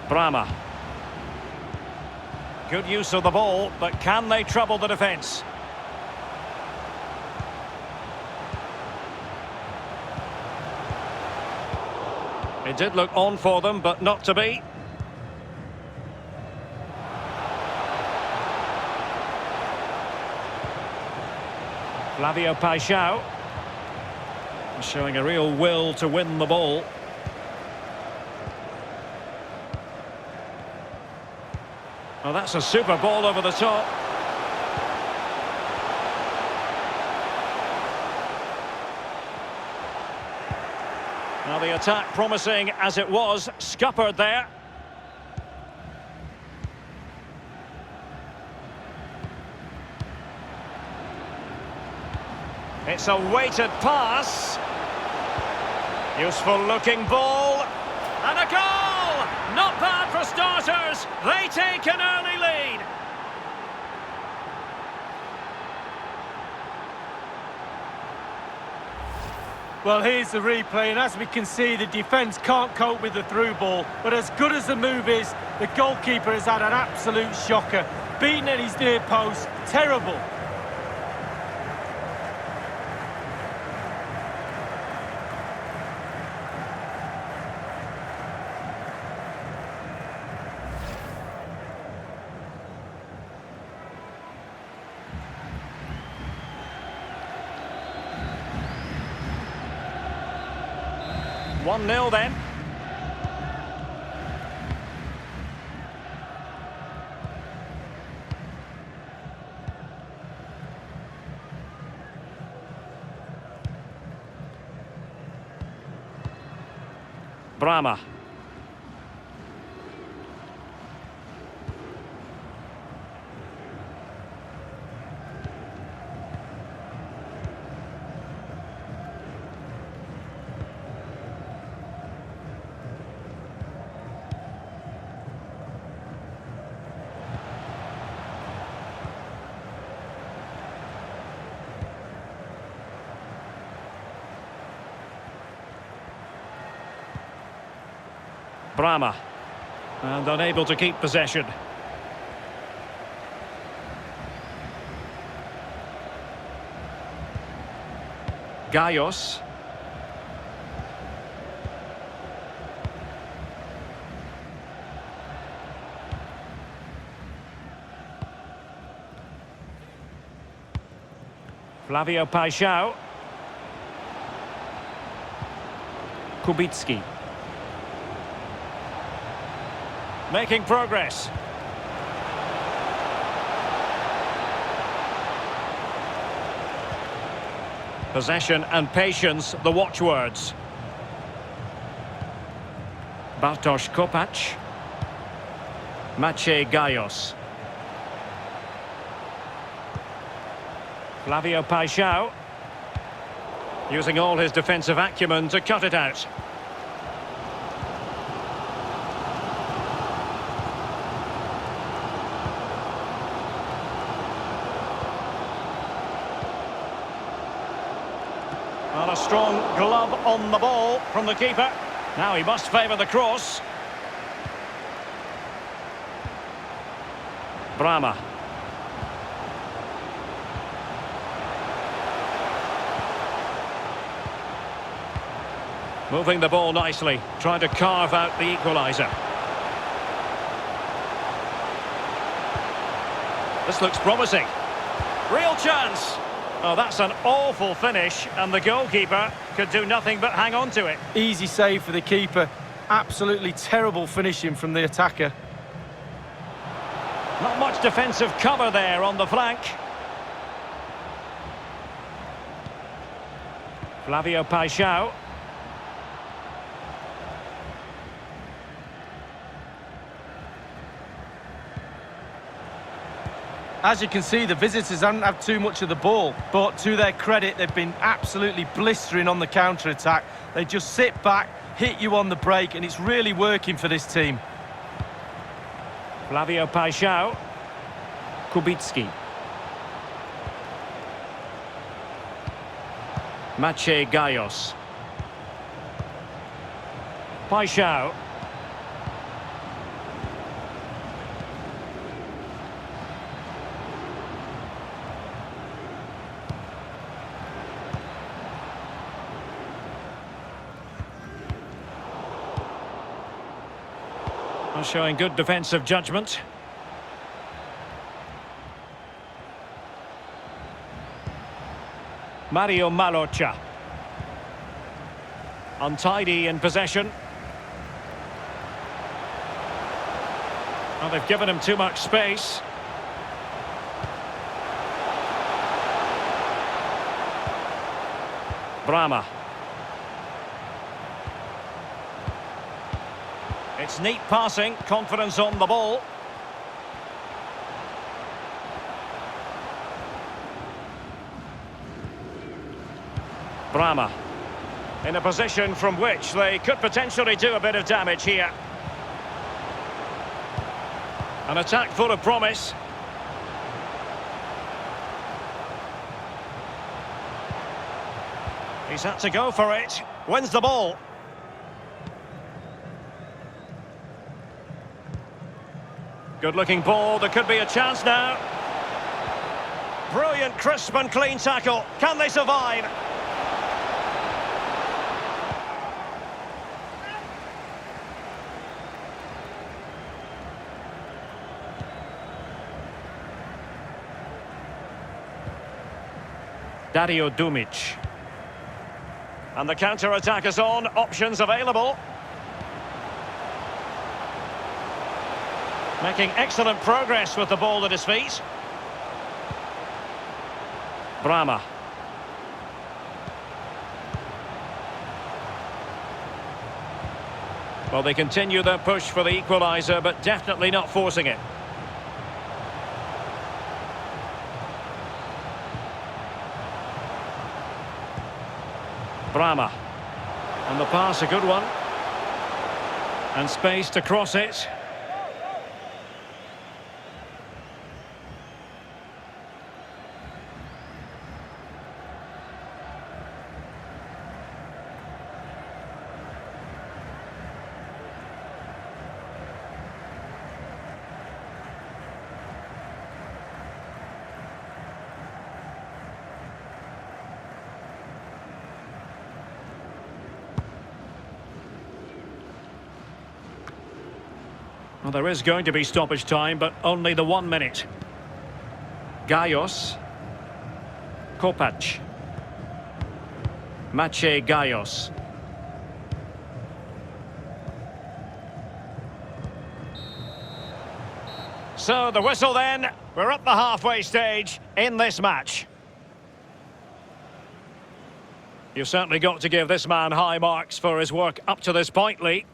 Brama. Good use of the ball, but can they trouble the defence? It did look on for them, but not to be. Flavio Paixão showing a real will to win the ball. Well, that's a super ball over the top. Now the attack promising as it was, scuppered there. It's a weighted pass. Useful looking ball. And a goal! Not bad for starters. They take an early lead. Well, here's the replay, and as we can see, the defence can't cope with the through ball. But as good as the move is, the goalkeeper has had an absolute shocker. Beaten at his near post, terrible. 1-0 then. Brahma. Brahma, and unable to keep possession. Gaios. Flavio Paixão. Kubicki. Making progress. Possession and patience, the watchwords. Bartosz Kopacz. Maciej Gaios. Flavio Paixão. Using all his defensive acumen to cut it out. Well, a strong glove on the ball from the keeper. Now he must favour the cross. Brahma. Moving the ball nicely, trying to carve out the equaliser. This looks promising. Real chance. Oh, that's an awful finish, and the goalkeeper could do nothing but hang on to it. Easy save for the keeper. Absolutely terrible finishing from the attacker. Not much defensive cover there on the flank. Flavio Paixão. As you can see, the visitors haven't had too much of the ball, but to their credit, they've been absolutely blistering on the counter-attack. They just sit back, hit you on the break, and it's really working for this team. Flavio Paixão. Kubicki. Maciej Gaios. Paixão. Showing good defensive judgment. Mario Malocha. Untidy in possession. Well, they've given him too much space. Brahma. It's neat passing, confidence on the ball. Brahma. In a position from which they could potentially do a bit of damage here. An attack full of promise. He's had to go for it. Wins the ball. Good-looking ball. There could be a chance now. Brilliant, crisp and clean tackle. Can they survive? Dario Dumic. And the counter-attack is on, options available. Making excellent progress with the ball at his feet. Brahma. Well, they continue their push for the equaliser, but definitely not forcing it. Brahma. And the pass, a good one. And space to cross it. Well, there is going to be stoppage time, but only the 1 minute. Gaios. Kopac. Maciej Gaios. So the whistle then. We're at the halfway stage in this match. You've certainly got to give this man high marks for his work up to this point, Lee.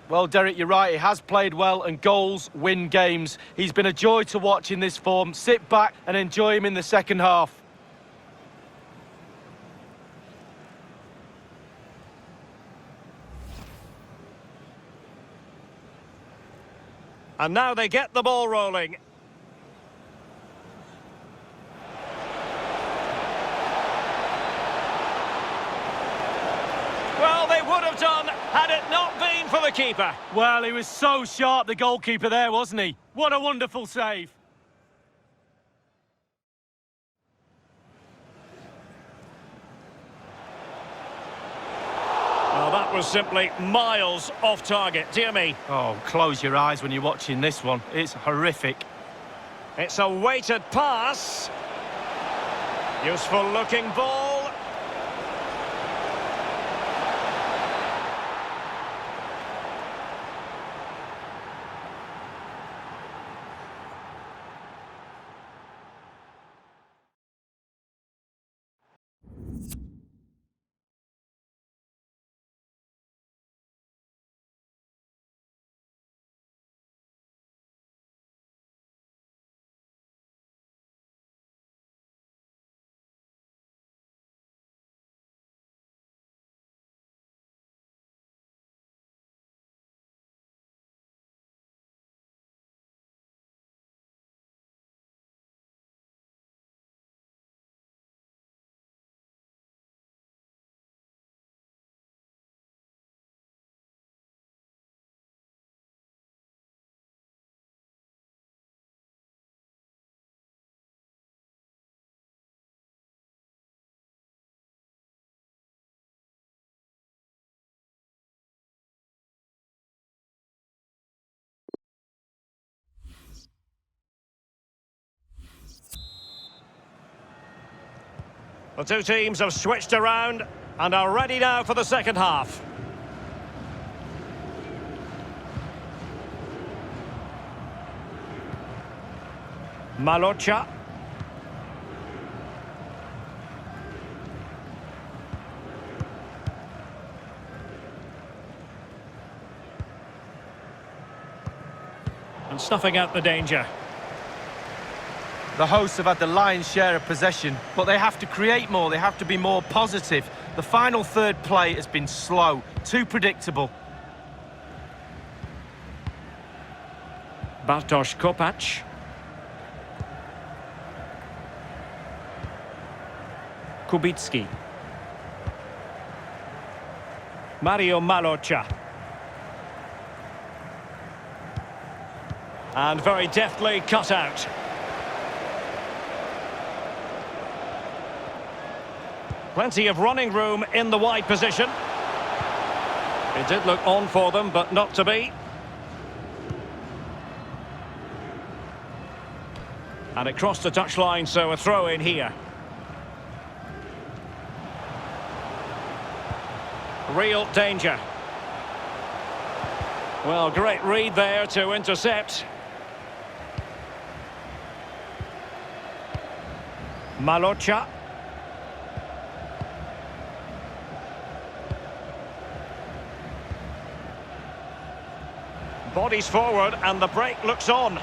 Well, Derek, you're right. He has played well, and goals win games. He's been a joy to watch in this form. Sit back and enjoy him in the second half. And now they get the ball rolling. Well, they would have done had it not been for the keeper. Well, he was so sharp, the goalkeeper there, wasn't he? What a wonderful save. Well, that was simply miles off target, dear me. Oh, close your eyes when you're watching this one. It's horrific. It's a weighted pass. Useful looking ball. The two teams have switched around and are ready now for the second half. Malocha. And snuffing out the danger. The hosts have had the lion's share of possession, but they have to create more, they have to be more positive. The final third play has been slow, too predictable. Bartosz Kopac. Kubicki. Mario Malocha. And very deftly cut out. Plenty of running room in the wide position. It did look on for them, but not to be. And it crossed the touchline, so a throw in here. Real danger. Well, great read there to intercept. Malocha. Bodies forward and the break looks on.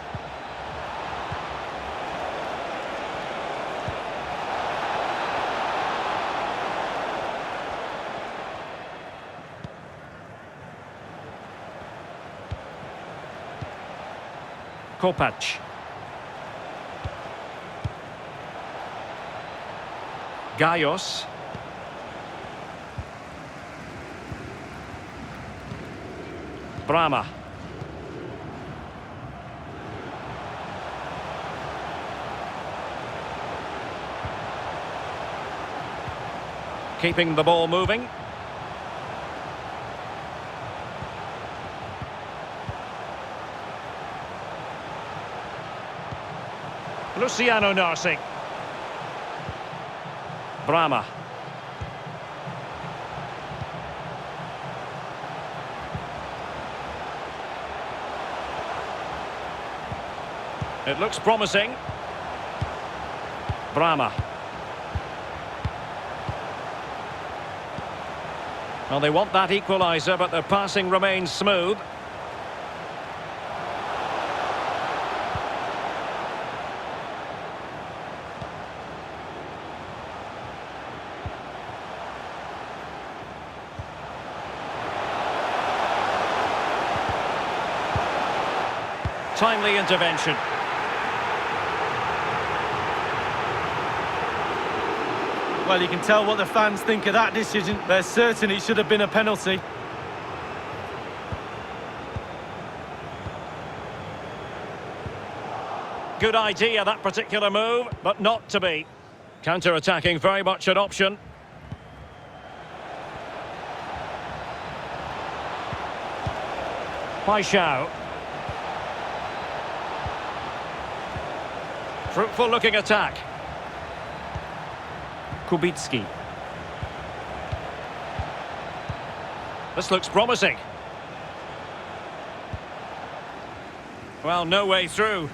Kopacz. Gajos. Brama. Keeping the ball moving. Luciano Narsi. Brama. It looks promising. Brama. Well, they want that equaliser, but their passing remains smooth. Timely intervention. Well, you can tell what the fans think of that decision. They're certain it should have been a penalty. Good idea, that particular move, but not to be. Counter-attacking, very much an option. Paixão. Fruitful-looking attack. Kubicki. This looks promising. Well, no way through.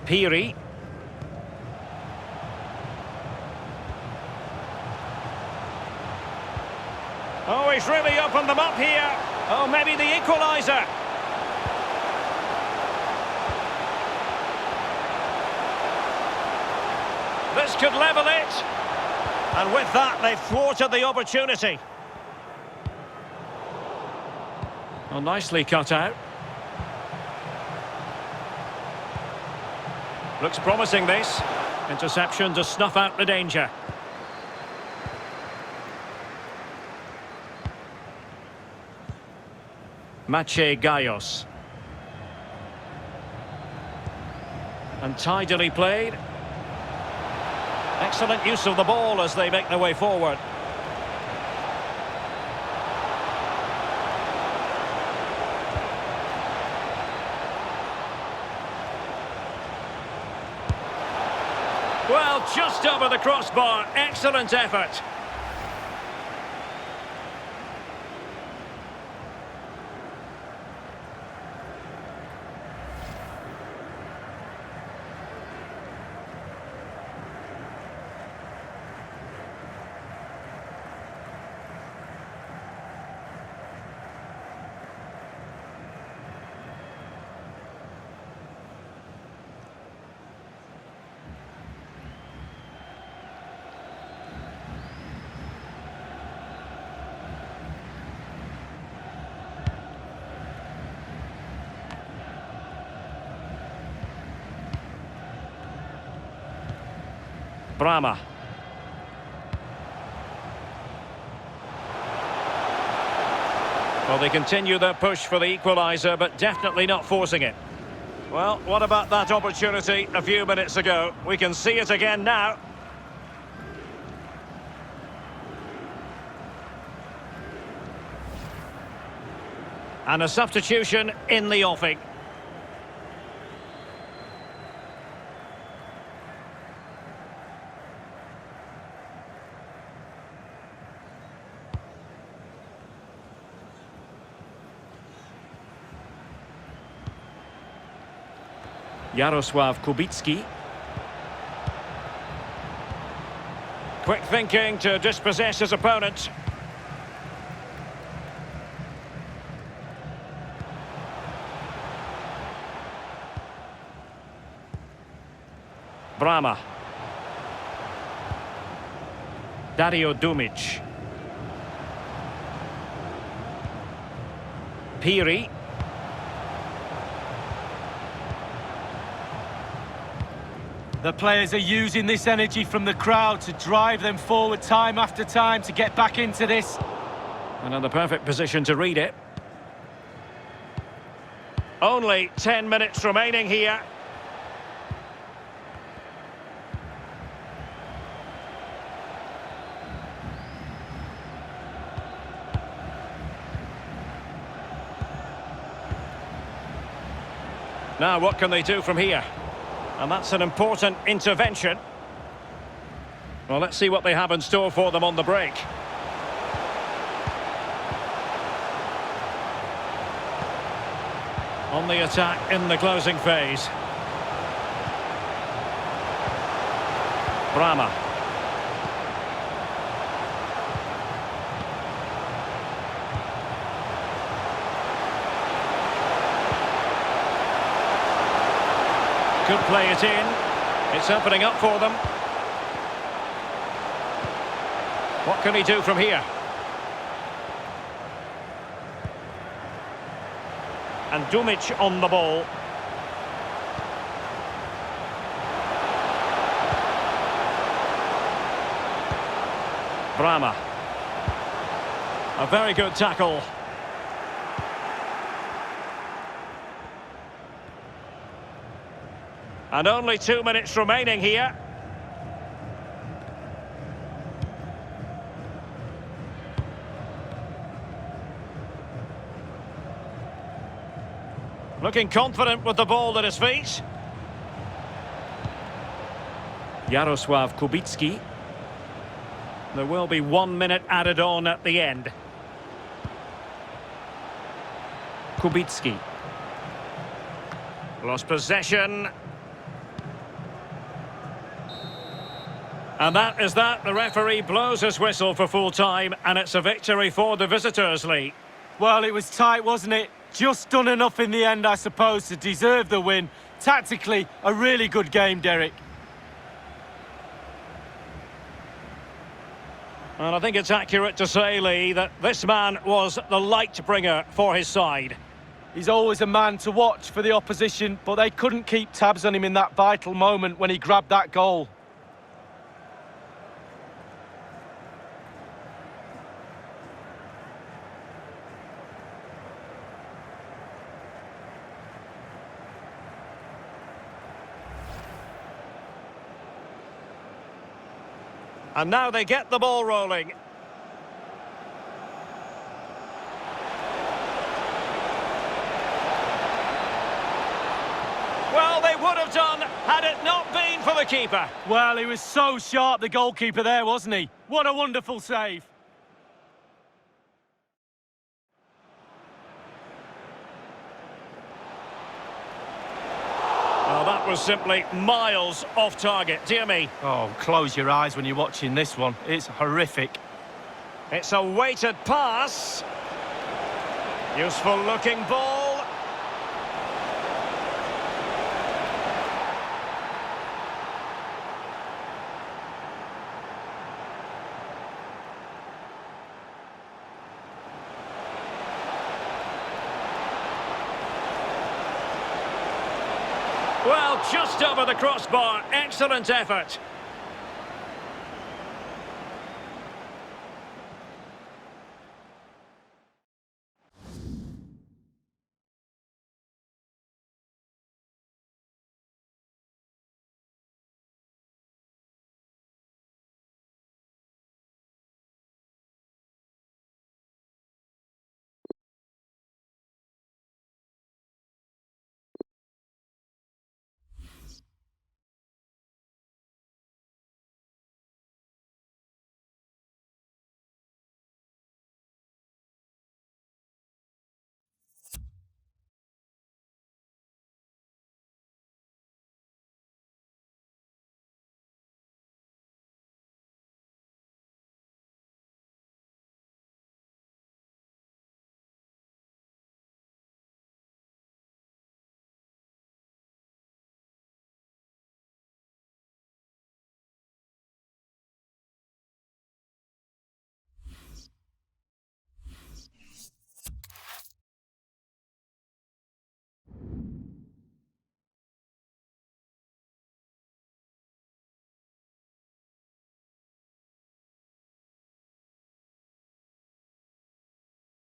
Piri. Oh, he's really opened them up here. Oh, maybe the equaliser. This could level it. And with that, they've thwarted the opportunity. Well, nicely cut out. Looks promising, this. Interception to snuff out the danger. Maciej Gajos. And tidily played. Excellent use of the ball as they make their way forward. Well, just over the crossbar. Excellent effort. Brama. Well, they continue their push for the equaliser, but definitely not forcing it. Well, what about that opportunity a few minutes ago? We can see it again now. And a substitution in the offing. Jarosław Kubicki. Quick thinking to dispossess his opponent. Brama. Dario Dumic. Piri. The players are using this energy from the crowd to drive them forward time after time to get back into this. Another perfect position to read it. Only 10 minutes remaining here. Now, what can they do from here? And that's an important intervention. Well, let's see what they have in store for them on the break. On the attack in the closing phase. Brama. Could play it in. It's opening up for them. What can he do from here? And Dumic on the ball. Brama. A very good tackle. And only 2 minutes remaining here. Looking confident with the ball at his feet. Jarosław Kubicki. There will be 1 minute added on at the end. Kubicki. Lost possession. And that is that. The referee blows his whistle for full time, and it's a victory for the visitors, Lee. Well, it was tight, wasn't it? Just done enough in the end, I suppose, to deserve the win. Tactically, a really good game, Derek. And I think it's accurate to say, Lee, that this man was the light bringer for his side. He's always a man to watch for the opposition, but they couldn't keep tabs on him in that vital moment when he grabbed that goal. And now they get the ball rolling. Well, they would have done had it not been for the keeper. Well, he was so sharp, the goalkeeper there, wasn't he? What a wonderful save. Oh, that was simply miles off target, dear me. Oh, close your eyes when you're watching this one. It's horrific. It's a weighted pass. Useful looking ball. Well, just over the crossbar. Excellent effort.